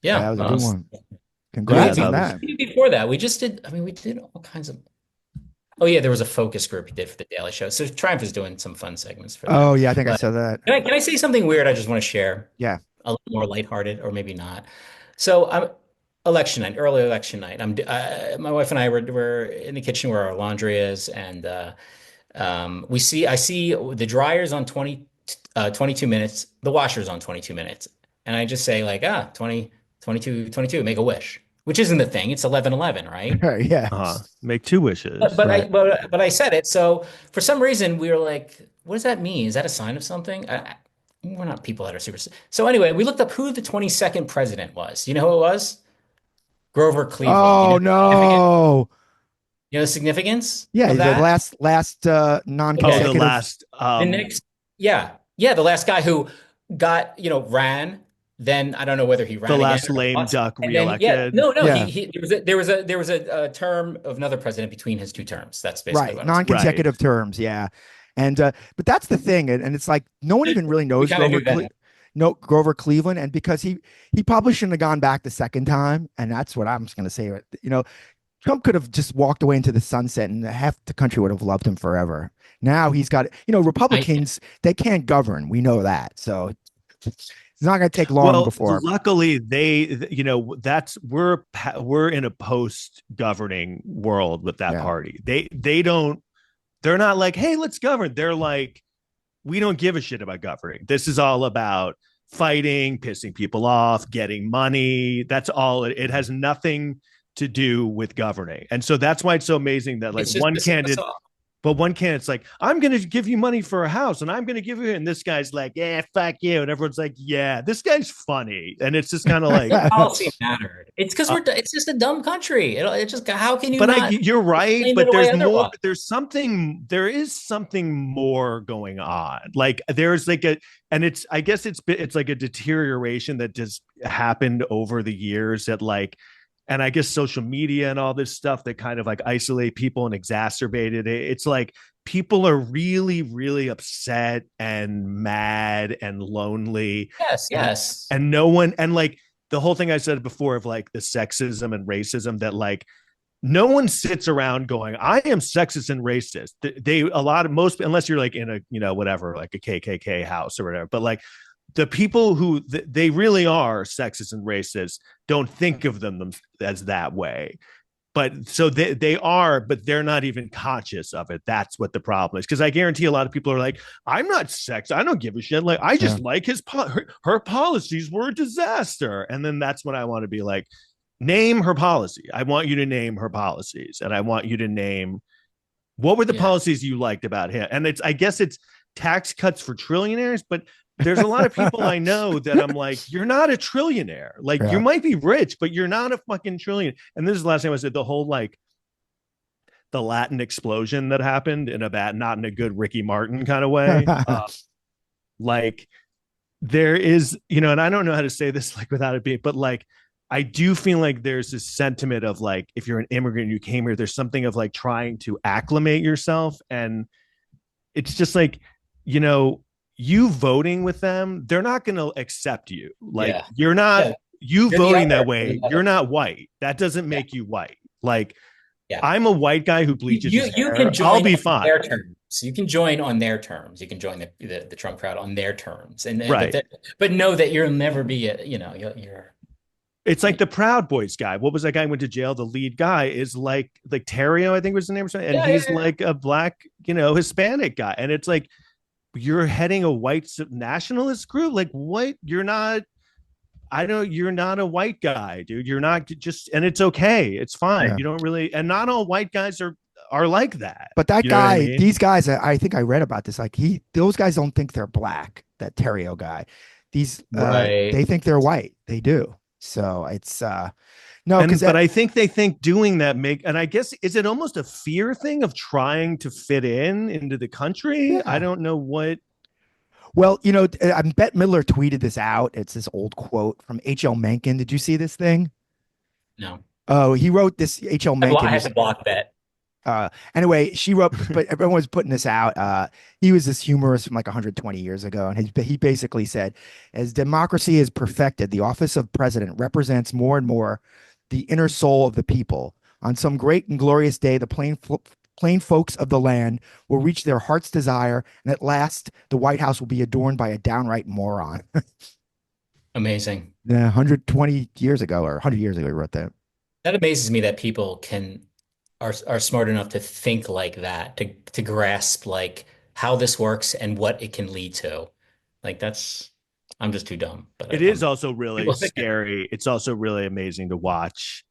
Yeah, yeah, that was a good one. Yeah, Congrats on that was that. before that we just did. I mean, we did all kinds of. Oh yeah, there was a focus group he did for the Daily Show. So Triumph is doing some fun segments for them. Oh yeah, I think I But saw that. can I say something weird? I just want to share Yeah. a little more lighthearted, or maybe not. So I'm election night, early election night. My wife and I were in the kitchen where our laundry is, and I see the dryer's on 22 minutes, the washer's on 22 minutes, and I just say like 20, 22, 22, make a wish, which isn't the thing. It's 11:11, right? Yeah. make two But wishes. but I Right. but I said it. So for some reason we were like, what does that mean? Is that a sign of something? We're not people that are super. So anyway, we looked up who the 22nd president was. You know who it was? Grover Cleveland. Oh no. You know the significance Yeah, of the that? last Oh, the Okay. non-consecutive. last The next, yeah, the last guy who ran. Then I don't know whether he the ran again last or lame lost. duck And then yeah, reelected. no, Yeah. there was a term of another president between his two terms. That's basically Right. what I was. Right. Non-consecutive terms. Yeah. And but that's the thing. And it's like no one even really We knows kind of knew that. Grover Cleveland. And because he probably shouldn't have gone back the second time. And that's what I'm just gonna say. Trump could have just walked away into the sunset and half the country would have loved him forever. Now he's got, Republicans, they can't govern. We know that. So it's not going to take long Well, before. luckily we're in a post governing world with that party. They're not like, hey, let's govern. They're like, we don't give a shit about governing. This is all about fighting, pissing people off, getting money. That's all. It has nothing to do with governing. And so that's why it's so amazing that like one candidate, but one candidate's like, I'm going to give you money for a house and I'm going to give you, and this guy's like, yeah, fuck you. And everyone's like, yeah, this guy's funny. And it's just kind of like, policy mattered. It's because it's just a dumb country. It's just, how can you but not you're right. explain But it away there's more, otherwise? there is something more going on. Like there's like I guess it's like a deterioration that just happened over the years that like, and I guess social media and all this stuff that kind of like isolate people and exacerbated it. It's like people are really, really upset and mad and lonely. Yes. And no one, and like the whole thing I said before of like the sexism and racism that like no one sits around going, I am sexist and racist. Most, unless you're like in a, whatever, like a KKK house or whatever, but like the people who they really are sexist and racist don't think of them as that way. But so they are, but they're not even conscious of it. That's what the problem is. Because I guarantee a lot of people are like, I'm not sexist. I don't give a shit. Like, I just like her policies were a disaster. And then that's when I want to be like, name her policy. I want you to name her policies. And I want you to name what were the policies you liked about him. And I guess it's tax cuts for trillionaires, but there's a lot of people I know that I'm like, you're not a trillionaire. Like you might be rich, but you're not a fucking trillion. And this is the last time I said the whole like the Latin explosion that happened in not in a good Ricky Martin kind of way. Like there is, and I don't know how to say this like without it being, but like I do feel like there's this sentiment of like, if you're an immigrant, you came here, there's something of like trying to acclimate yourself. And it's just like, you voting with them, they're not going to accept you. Like you're not, you're voting that way. You're not white. That doesn't make you white. Like I'm a white guy who bleaches his hair. Can join I'll be fine. Their terms. You can join on their terms. You can join the Trump crowd on their terms. And right. But know that you'll never be you're. It's like the Proud Boys guy. What was that guy who went to jail? The lead guy is like Terrio, I think was the name or something. And he's like a black, Hispanic guy. And it's like, you're heading a white nationalist group. Like what? You're not a white guy, dude. You're not just, and it's okay. It's fine. You don't really, and not all white guys are like that. But that guy, these guys, I think I read about this. Like those guys don't think they're black. That Terrio guy, they think they're white. They do. So it's No, because but I think they think doing that and I guess, is it almost a fear thing of trying to fit into the country? Yeah. I don't know what. Well, I bet Midler tweeted this out. It's this old quote from H.L. Mencken. Did you see this thing? No. Oh, he wrote this. H.L. Mencken. I had to block that. Anyway, she wrote, but everyone was putting this out. He was this humorist from like 120 years ago, and he basically said, as democracy is perfected, the office of president represents more and more the inner soul of the people. On some great and glorious day, the plain folks of the land will reach their heart's desire, and at last, the White House will be adorned by a downright moron. Amazing. Yeah, 120 years ago or 100 years ago, he wrote that. That amazes me that people are smart enough to think like that, to grasp like how this works and what it can lead to. Like I'm just too dumb. But It is also really scary. It's also really amazing to watch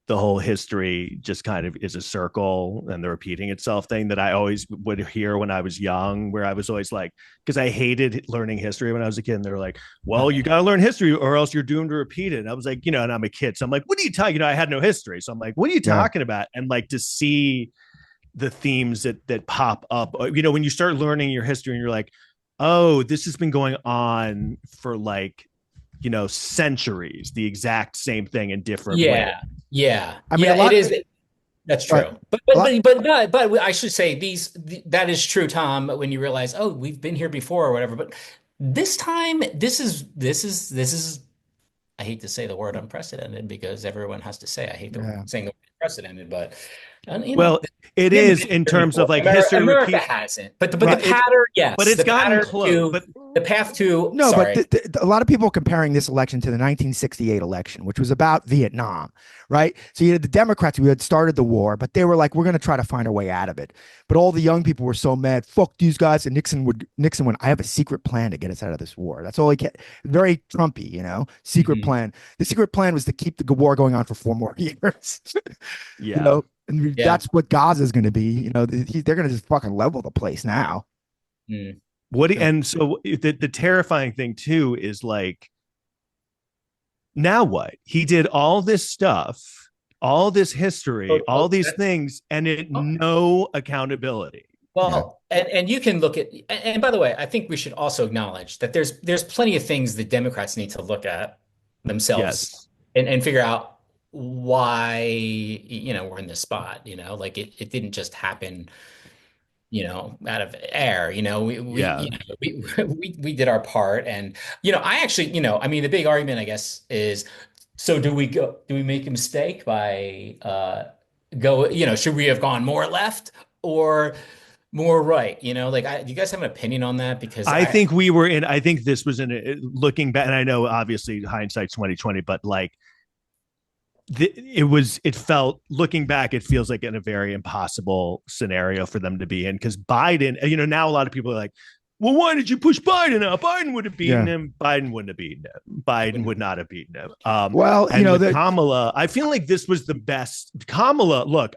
the whole history just kind of is a circle and the repeating itself thing that I always would hear when I was young, where I was always like, because I hated learning history when I was a kid. And they're like, well, you got to learn history or else you're doomed to repeat it. And I was like, and I'm a kid. So I'm like, what are you talking? I had no history. So I'm like, what are you talking about? And like to see the themes that pop up, when you start learning your history and you're like, oh, this has been going on for like, centuries, the exact same thing in different ways. Yeah. I mean, it is. That's true. But I should say that is true, Tom, when you realize, oh, we've been here before or whatever. But this time, this is, I hate to say the word unprecedented because everyone has to say, I hate saying the word unprecedented, but it is in terms of like history. America hasn't, but the pattern, yes. But it's gotten close. But the path to but a lot of people are comparing this election to the 1968 election, which was about Vietnam, right? So you had the Democrats who had started the war, but they were like, we're going to try to find a way out of it. But all the young people were so mad, fuck these guys, and Nixon went, I have a secret plan to get us out of this war. That's all he kept. Very Trumpy, secret plan. The secret plan was to keep the war going on for 4 more years. Yeah. And that's what Gaza is going to be. They're going to just fucking level the place now. And so the terrifying thing too is like, now what? He did all this stuff, all this history, all these things, and no accountability. Well, and you can look at, and by the way, I think we should also acknowledge that there's plenty of things the Democrats need to look at themselves and figure out why we're in this spot. Like it didn't just happen out of air. We did our part. And I actually, I mean, the big argument, I guess, is, so do we make a mistake by should we have gone more left or more right? Do you guys have an opinion on that? Because I think this was looking back, and I know obviously hindsight's 2020, but like it felt, looking back, it feels like in a very impossible scenario for them to be in, because Biden, now a lot of people are like, well, why did you push Biden out? Biden would have beaten him. Biden wouldn't have beaten him. Biden would not have beaten him. Kamala, I feel like this was the best. Kamala, look,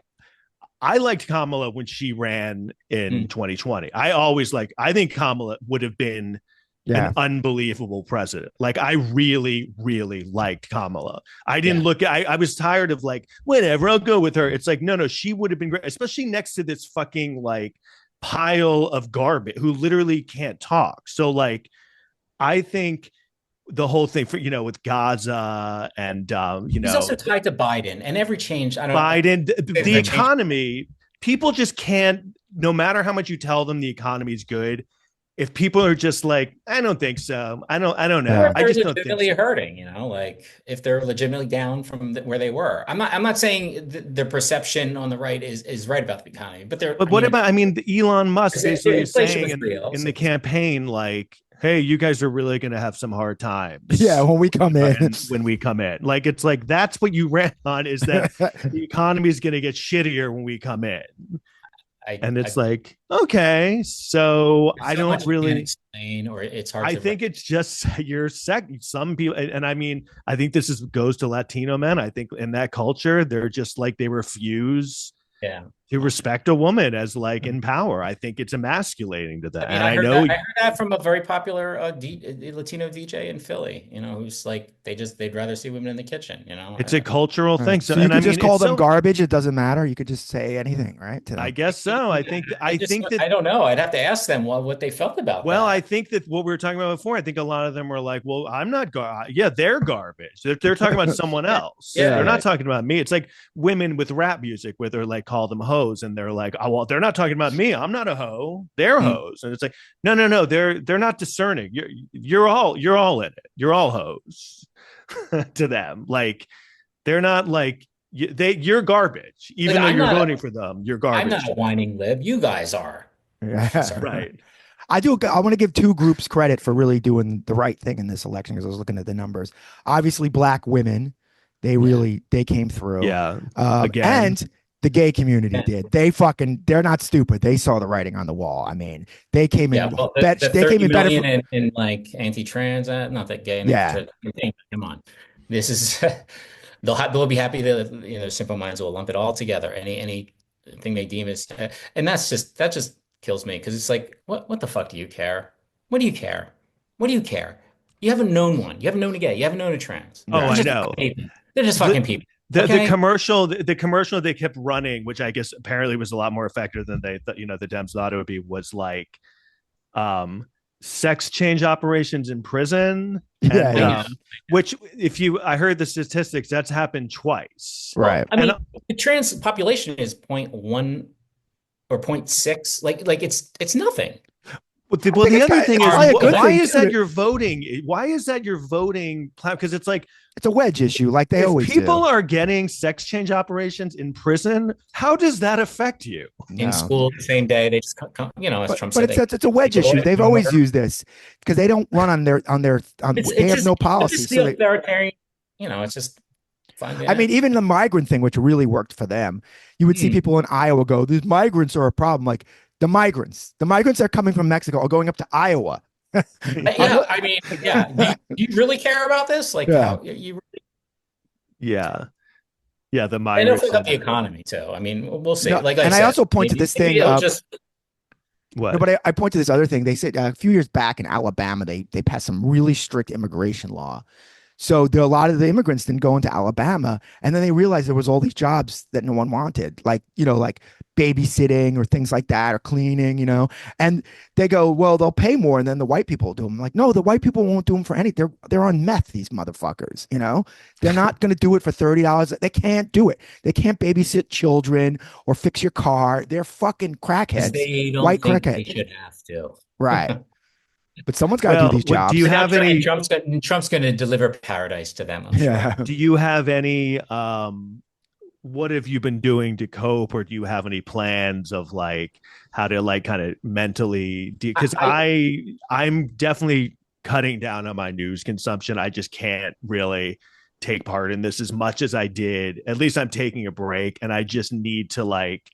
I liked Kamala when she ran in 2020. I think Kamala would have been an unbelievable president. Like, I really, really liked Kamala. I didn't I was tired of like, whatever, I'll go with her. It's like, no, she would have been great, especially next to this fucking like pile of garbage who literally can't talk. So like, I think the whole thing for, with Gaza and, he's also tied to Biden and every change. The economy, people just can't, no matter how much you tell them the economy is good, if people are just like, I don't think so. I don't know. I just don't think so. Hurting, like if they're legitimately down from where they were. I'm not saying the perception on the right is right about the economy, but the Elon Musk basically is saying in the campaign, like, hey, you guys are really going to have some hard times. Yeah, when we come in. Like, it's like, that's what you ran on, is that the economy is going to get shittier when we come in. It's like, okay, so I don't really explain, or it's hard. I think it's just some people, and I mean, I think this goes to Latino men. I think in that culture, they're just like, they refuse to respect a woman as like in power. I think it's emasculating to them. I mean, And I I heard know that, I heard that from a very popular Latino DJ in Philly, who's like, they'd rather see women in the kitchen. it's a cultural All thing. right. So, So you and I could just mean, call it's them so, garbage. It doesn't matter. You could just say anything, right? To I them. guess so. I think I that don't know. I'd have to ask them what they felt about well, I that. think that what we were talking about before, I think a lot of them were like, well, I'm not yeah, they're garbage. They're talking about someone else. Yeah, They're yeah. not talking about me. It's like women with rap music where they're like, call them hoes. And they're like, oh, well, they're not talking about me. I'm not a hoe. They're hoes. And it's like, no. They're not discerning. You're all in it. You're all hoes to them. Like, they're not like, you're garbage. Even though you're voting for them, you're I'm garbage. not a whining lib. You guys are. Yeah. Right. I want to give two groups credit for really doing the right thing in this election because I was looking at the numbers. Obviously, Black women, they came through. Yeah. Again. And the gay community did. They're not stupid. They saw the writing on the wall. I mean, they came in. Well, they came in better in like anti-trans, not that gay. Come on, this is they'll be happy that simple minds will lump it all together. Anything they deem is, and that just kills me because it's like, what the fuck do you care? What do you care? What do you care? You haven't known one. You haven't known a gay. You haven't known a trans. Oh, I know. They're just fucking people. The commercial they kept running, which I guess apparently was a lot more effective than the Dems thought it would be, was like sex change operations in prison. Which I heard the statistics, that's happened twice. Right. I mean, the trans population is 0.1 or 0.6. Like it's nothing. Well, the other thing is, why is that your voting? Why is that your voting plan? Because it's like, it's a wedge issue, like they always do. People are getting sex change operations in prison. How does that affect you? In school, the same day, they just as Trump said. But it's a wedge issue. They've always used this because they don't run on their. They have no policy. It's just authoritarian. It's just fun. Yeah. I mean, even the migrant thing, which really worked for them, you would see people in Iowa go, "These migrants are a problem." Like the migrants are coming from Mexico are going up to Iowa. I mean, do you really care about this? Like, how you really? Yeah, the migrants. And it'll fuck up the economy too. I mean, we'll see. No, I also point to this thing. What? No, but I point to this other thing. They said a few years back in Alabama, they passed some really strict immigration law. So a lot of the immigrants didn't go into Alabama, and then they realized there was all these jobs that no one wanted, like babysitting or things like that, or cleaning, and they go, well, they'll pay more, and then the white people will do them. Like, no, the white people won't do them for anything. They're on meth, these motherfuckers. They're not going to do it for $30. They can't do it. They can't babysit children or fix your car. They're fucking crackheads. They don't white think crackheads. They should have to. Right. But someone's got to do these jobs. Do you have any? Trump's going to deliver paradise to them. Yeah. Do you have any? What have you been doing to cope, or do you have any plans of like how to like kind of mentally? Because I'm definitely cutting down on my news consumption. I just can't really take part in this as much as I did. At least I'm taking a break, and I just need to like.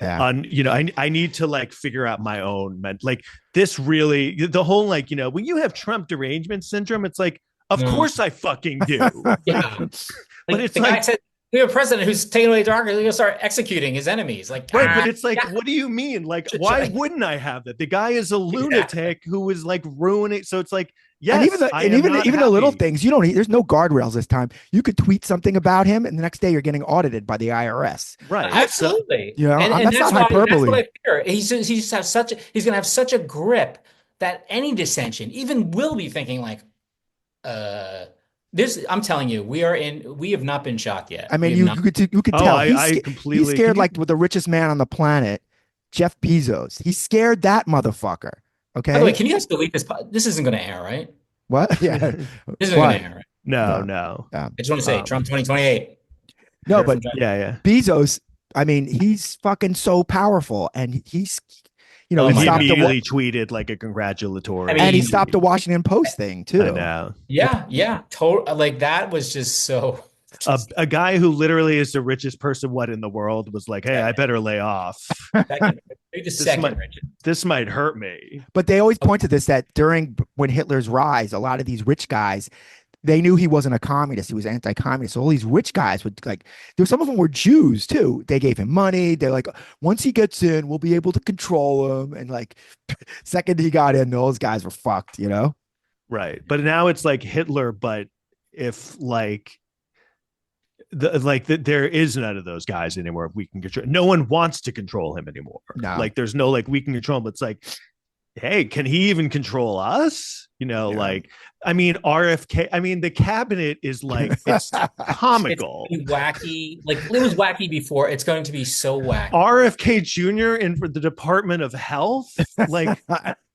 I need to like figure out my own like this really the whole like when you have Trump derangement syndrome, it's like course I fucking do. Yeah, but it's the like guy said, we have a president who's taking away dark. He's gonna start executing his enemies. Like, right, but it's like, what do you mean? Like, why wouldn't I have that? The guy is a lunatic who is like ruining. So it's like, yes, and even the little things, there's no guardrails this time. You could tweet something about him, and the next day you're getting audited by the IRS. Right, absolutely. And that's not hyperbole. That's what I fear. He's gonna have such a grip that any dissension, even will be thinking like, I'm telling you, we have not been shocked yet. I mean, you could tell. He's scared like with the richest man on the planet, Jeff Bezos. He's scared that motherfucker. Okay. By the way, can you guys delete this? This isn't going to air, right? What? Yeah. This isn't going to air, right? No. I just want to say Trump 2028. No, but yeah. Bezos, I mean, he's fucking so powerful, and he's. He immediately tweeted like a congratulatory, and he stopped the Washington Post thing too. I know. Yeah. Total. Like that was just so. A guy who literally is the richest person in the world was like, "Hey, I better lay off. This might hurt me." But they always point to this that when Hitler's rise, a lot of these rich guys, they knew he wasn't a communist. He was anti-communist. So all these rich guys would like, there some of them were Jews too. They gave him money. They're like, once he gets in, we'll be able to control him. And like, second he got in, those guys were fucked, you know? Right. But now it's like Hitler, but if like there is none of those guys anymore. We can control. No one wants to control him anymore. No. Like there's no like we can control him. But it's like, hey, can he even control us? You know, like I mean, RFK. I mean, the cabinet is like it's comical, it's wacky. Like it was wacky before. It's going to be so wacky. RFK Jr. in for the Department of Health. Like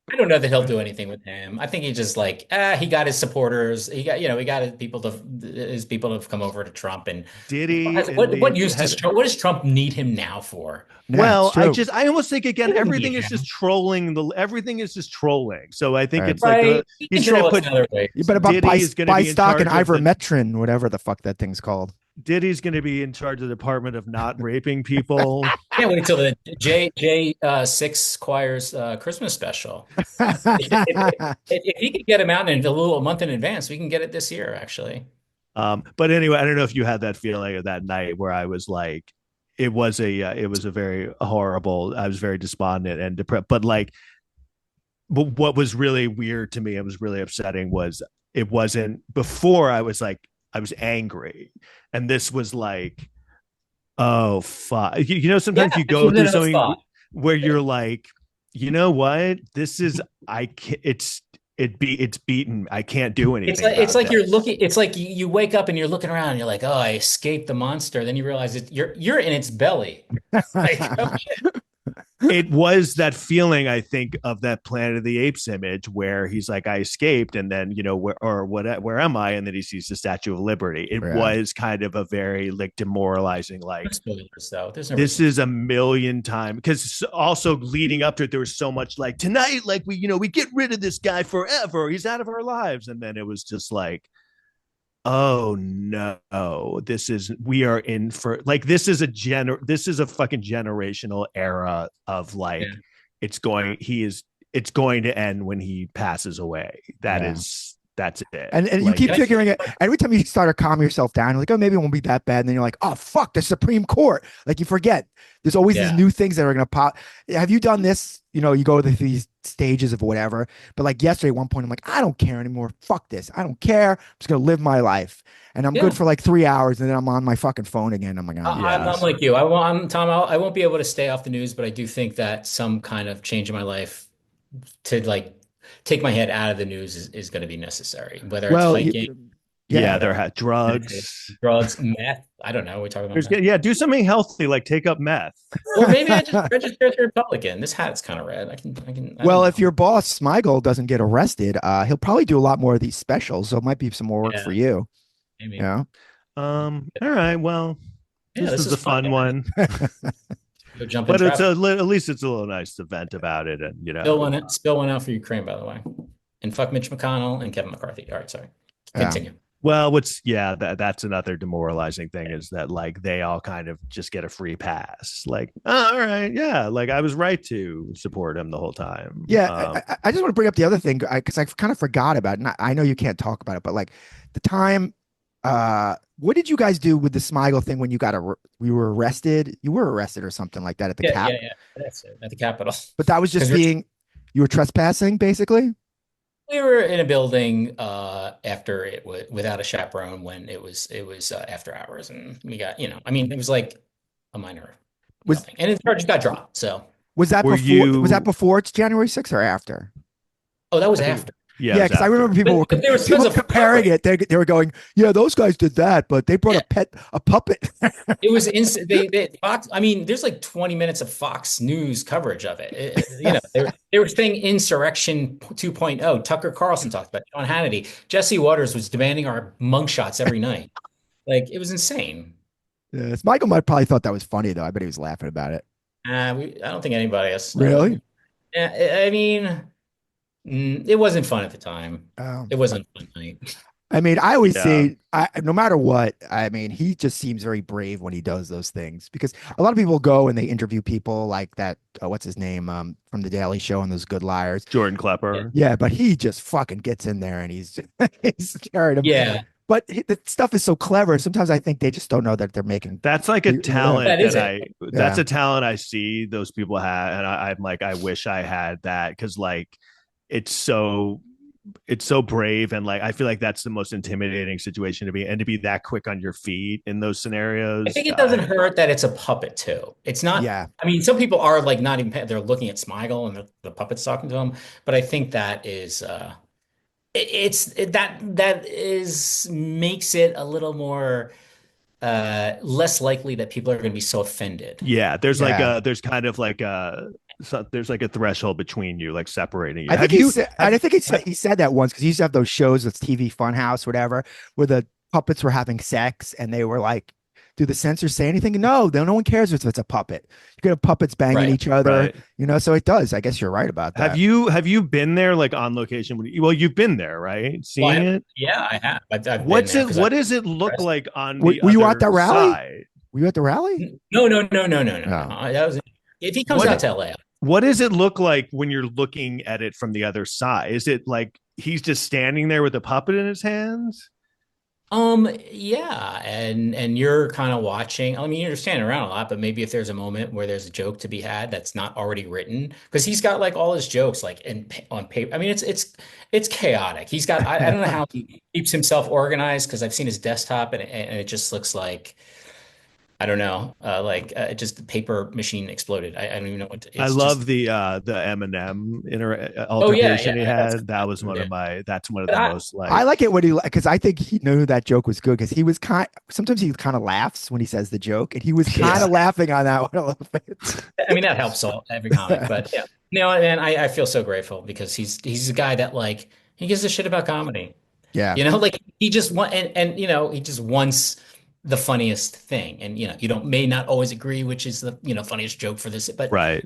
I don't know that he'll do anything with him. I think he just like he got his supporters. He got his people to have come over to Trump. And did he? What use does Trump? What does Trump need him now for? Yeah, well, I almost think again, everything is him. just trolling. Everything is just trolling. So I think Right. it's like he's trying to put. You better buy stock in ivermectin, whatever the fuck that thing's called. Diddy's going to be in charge of the Department of not raping people. Can't wait till the J6 Choir's Christmas special. If he could get him out in a month in advance, we can get it this year, actually. But anyway, I don't know if you had that feeling of that night where I was like, it was a very horrible. I was very despondent and depressed. But like, what was really weird to me and was really upsetting was it wasn't before. I was angry, and this was like, oh fuck. You know, sometimes you go through something where you're like, you know what, this is it's beaten. I can't do anything. It's like you're looking. It's like you wake up and you're looking around. And you're like, oh, I escaped the monster. Then you realize you're in its belly. Like, oh, shit. It was that feeling, I think, of that Planet of the Apes image where he's like, I escaped, and then where am I? And then he sees the Statue of Liberty. It was kind of a very like demoralizing, like this is a million times, because also leading up to it, there was so much like tonight, like we get rid of this guy forever. He's out of our lives, and then it was just like, oh no, we are in for like this is a fucking generational era of like it's going to end when he passes away. That's it. And like, you keep figuring it. Every time you start to calm yourself down, you're like, oh, maybe it won't be that bad. And then you're like, oh, fuck, the Supreme Court. Like you forget. There's always these new things that are going to pop. Have you done this? You know, you go to these stages of whatever. But like yesterday, at one point, I'm like, I don't care anymore. Fuck this. I don't care. I'm just going to live my life. And I'm good for like 3 hours. And then I'm on my fucking phone again. I'm like, oh, I'm like you. Tom, I won't be able to stay off the news, but I do think that some kind of change in my life to like take my head out of the news is going to be necessary. Whether it's hiking, there had drugs, meth. I don't know. We talk about meth. Do something healthy, like take up meth. Or maybe I just register as a Republican. This hat's kind of red. I can. Well, if your boss Smigel doesn't get arrested, he'll probably do a lot more of these specials. So it might be some more work for you. Maybe. Yeah. All right. Well, this is a fun one. But it's at least it's a little nice event about it, and spill one out for Ukraine, by the way, and fuck Mitch McConnell and Kevin McCarthy. All right, sorry. Continue. Well, that's another demoralizing thing is that like they all kind of just get a free pass. Like, oh, all right, yeah, like I was right to support him the whole time. Yeah, I just want to bring up the other thing because I kind of forgot about it. And I know you can't talk about it, but like the time. What did you guys do with the Smigel thing when you we were arrested? You were arrested or something like that at the Capitol. Yeah, that's it, at the Capitol. But that was just you were trespassing, basically. We were in a building after it was without a chaperone when it was after hours, and we got it was like a minor thing. And the charges got dropped. So was that before it's January 6th or after? Oh, that was after. Yeah, because I remember people were comparing it. They were going, yeah, those guys did that, but they brought a puppet. It was instant. Fox. I mean, there's like 20 minutes of Fox News coverage of it. They were saying Insurrection 2.0. Tucker Carlson talked about it. Sean Hannity. Jesse Waters was demanding our mug shots every night. Like it was insane. Yeah, Michael might probably thought that was funny though. I bet he was laughing about it. I don't think anybody else. Really? I mean. It wasn't fun at the time. Oh. It wasn't a fun night. I mean, I always Yeah. say, no matter what, I mean, he just seems very brave when he does those things because a lot of people go and they interview people like that. What's his name? From the Daily Show and those Good Liars. Jordan Yeah. Klepper. Yeah, but he just fucking gets in there and he's carried him. Yeah. But the stuff is so clever. Sometimes I think they just don't know that they're making. That's like a talent That is that's Yeah. a talent I see those people have, and I'm like, I wish I had that because like it's so brave, and like I feel like that's the most intimidating situation to be, and to be that quick on your feet in those scenarios. I think it doesn't hurt that it's a puppet too. It's not. Yeah. I mean, some people are like not even. They're looking at Smigel and the puppet's talking to them. But I think that is. That is makes it a little more less likely that people are going to be so offended. Yeah, there's like Yeah. there's kind of like there's like a threshold between you, like separating you. I think he said that once because he used to have those shows with TV Funhouse, whatever, where the puppets were having sex and they were like, do the censors say anything? No, no one cares if it's a puppet. You could have puppets banging Right, each other, right. you know, so it does. I guess you're right about that. Have you been there like on location? Well, you've been there, right? Seeing it. Yeah, I have. I've been What's there it? 'cause What does it look like on Were the you other at that rally? side? Were you at the rally? No. No. That was if he comes What- out to LA. What does it look like when you're looking at it from the other side? Is it like he's just standing there with a puppet in his hands? Yeah, and you're kind of watching. I mean, you're standing around a lot, but maybe if there's a moment where there's a joke to be had that's not already written, because he's got like all his jokes like on paper. I mean, it's chaotic. He's got I don't know how he keeps himself organized because I've seen his desktop and it just looks like I don't know, just the paper machine exploded. I don't even know what. I It's love just, the Eminem altercation Oh, yeah, he that's had. That was one of yeah. that's one of But the I- most like I like it when because I think he knew that joke was good because he was sometimes he kind of laughs when he says the joke and he was kind of laughing on that one a little bit. I mean, that helps every comic, but yeah. No, and I feel so grateful because he's a guy that like he gives a shit about comedy. Yeah. You know, like he just want and you know, he just wants the funniest thing. And you know, you don't may not always agree which is the, you know, funniest joke for this, but right.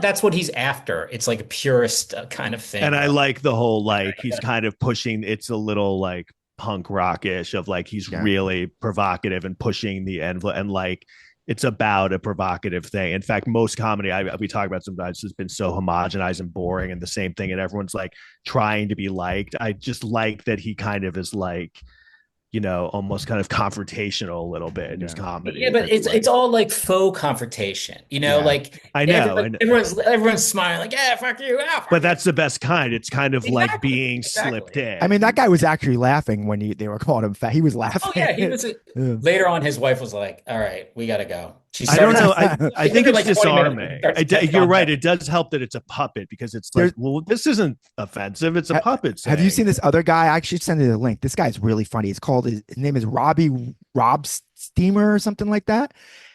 that's what he's after. It's like a purist kind of thing. And I like the whole like he's kind of pushing. It's a little like punk rockish of like he's really provocative and pushing the envelope, and like it's about a provocative thing. In fact, most comedy we talk about sometimes has been so homogenized and boring and the same thing, and everyone's like trying to be liked. I just like that he kind of is like, you know, almost kind of confrontational a little bit in his comedy. Yeah, but it's all like faux confrontation, you know, like I know, everyone's smiling like, yeah, fuck you. Ah, fuck but that's the best kind. It's kind of like being slipped in. I mean, that guy was actually laughing when they were calling him fat. He was laughing. Oh yeah, he was. Later on, his wife was like, "All right, we gotta go." I don't know. I think it's like disarming. You're right. It does help that it's a puppet because it's like, well, this isn't offensive. It's a puppet. Have you seen this other guy? I actually sent you the link. This guy's really funny. It's called his name is Rob Steamer or something like that.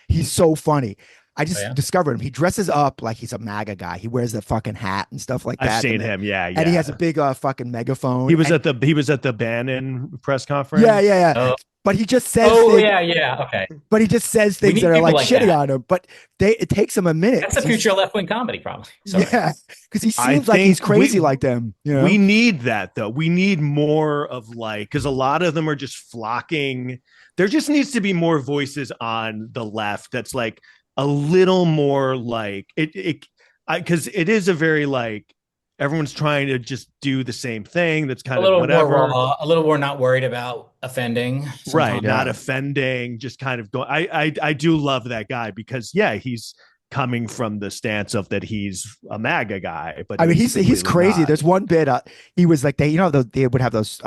He's so funny. I just discovered him. He dresses up like he's a MAGA guy. He wears the fucking hat and stuff like that. I've seen him. Yeah. And he has a big fucking megaphone. He was at the Bannon press conference. Yeah. Oh. But he just says okay. But he just says things that are like shitting on him. But it takes him a minute. That's the future left-wing comedy, probably. Sorry. Yeah, because he seems like he's crazy like them. You know? We need that though. We need more of like, because a lot of them are just flocking. There just needs to be more voices on the left. That's like a little more like because it is a very like everyone's trying to just do the same thing. That's kind of whatever. A little more not worried about offending. Sometimes. Right. Not offending, just kind of go. I do love that guy because he's coming from the stance of that he's a MAGA guy, but I mean he's crazy. Not. There's one bit he was like they would have those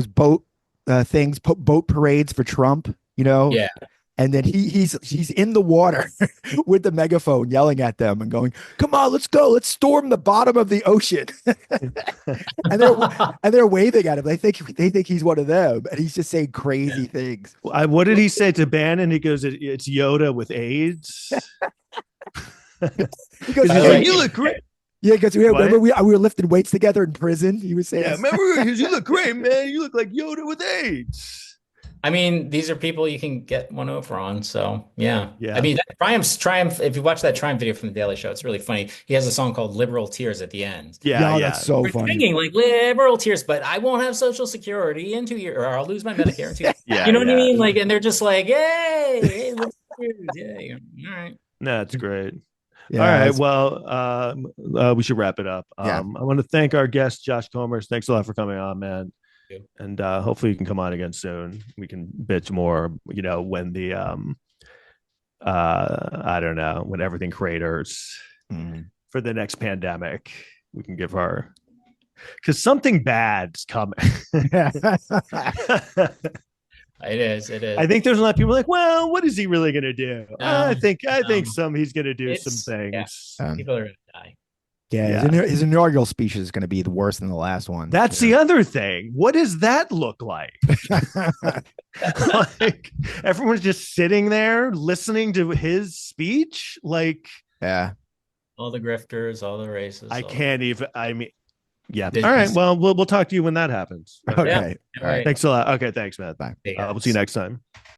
boat things, boat parades for Trump, you know? Yeah. And then he's in the water with the megaphone yelling at them and going, "Come on, let's go. Let's storm the bottom of the ocean." and they're waving at him. They think he's one of them, and he's just saying crazy things. What did he say to Bannon? He goes, "It's Yoda with AIDS." He goes, "You look great." Yeah, because remember we were lifting weights together in prison. He was saying, "Yeah, remember? You look great, man. You look like Yoda with AIDS." I mean, these are people you can get one over on. So yeah. Yeah. I mean, Triumph. If you watch that Triumph video from the Daily Show, it's really funny. He has a song called "Liberal Tears" at the end. Yeah, yeah. That's so We're funny. singing like liberal tears, but I won't have Social Security in 2 years, or I'll lose my Medicare in 2 years. Yeah, You know what I yeah. mean? Like, and they're just like, hey, liberal tears, yay. All right. No, that's great. Yeah, All right. it's- Well, we should wrap it up. Yeah. I want to thank our guest, Josh Comers. Thanks a lot for coming on, man. Thank you. And hopefully you can come on again soon. We can bitch more, when the I don't know, when everything craters for the next pandemic. We can give our because something bad's coming. It is. I think there's a lot of people like, well, what is he really going to do? I think he's going to do some things. Yeah, people are going to die. Yeah, his inaugural speech is going to be the worse than the last one. That's the other thing. What does that look like? Like everyone's just sitting there listening to his speech. Like, yeah, all the grifters, all the racists. I can't even. I mean, yeah. Did All right. you- Well, we'll talk to you when that happens. Okay. Yeah. All right. Thanks a lot. Okay. Thanks, man. Bye. Hey, We'll guys. see you next time.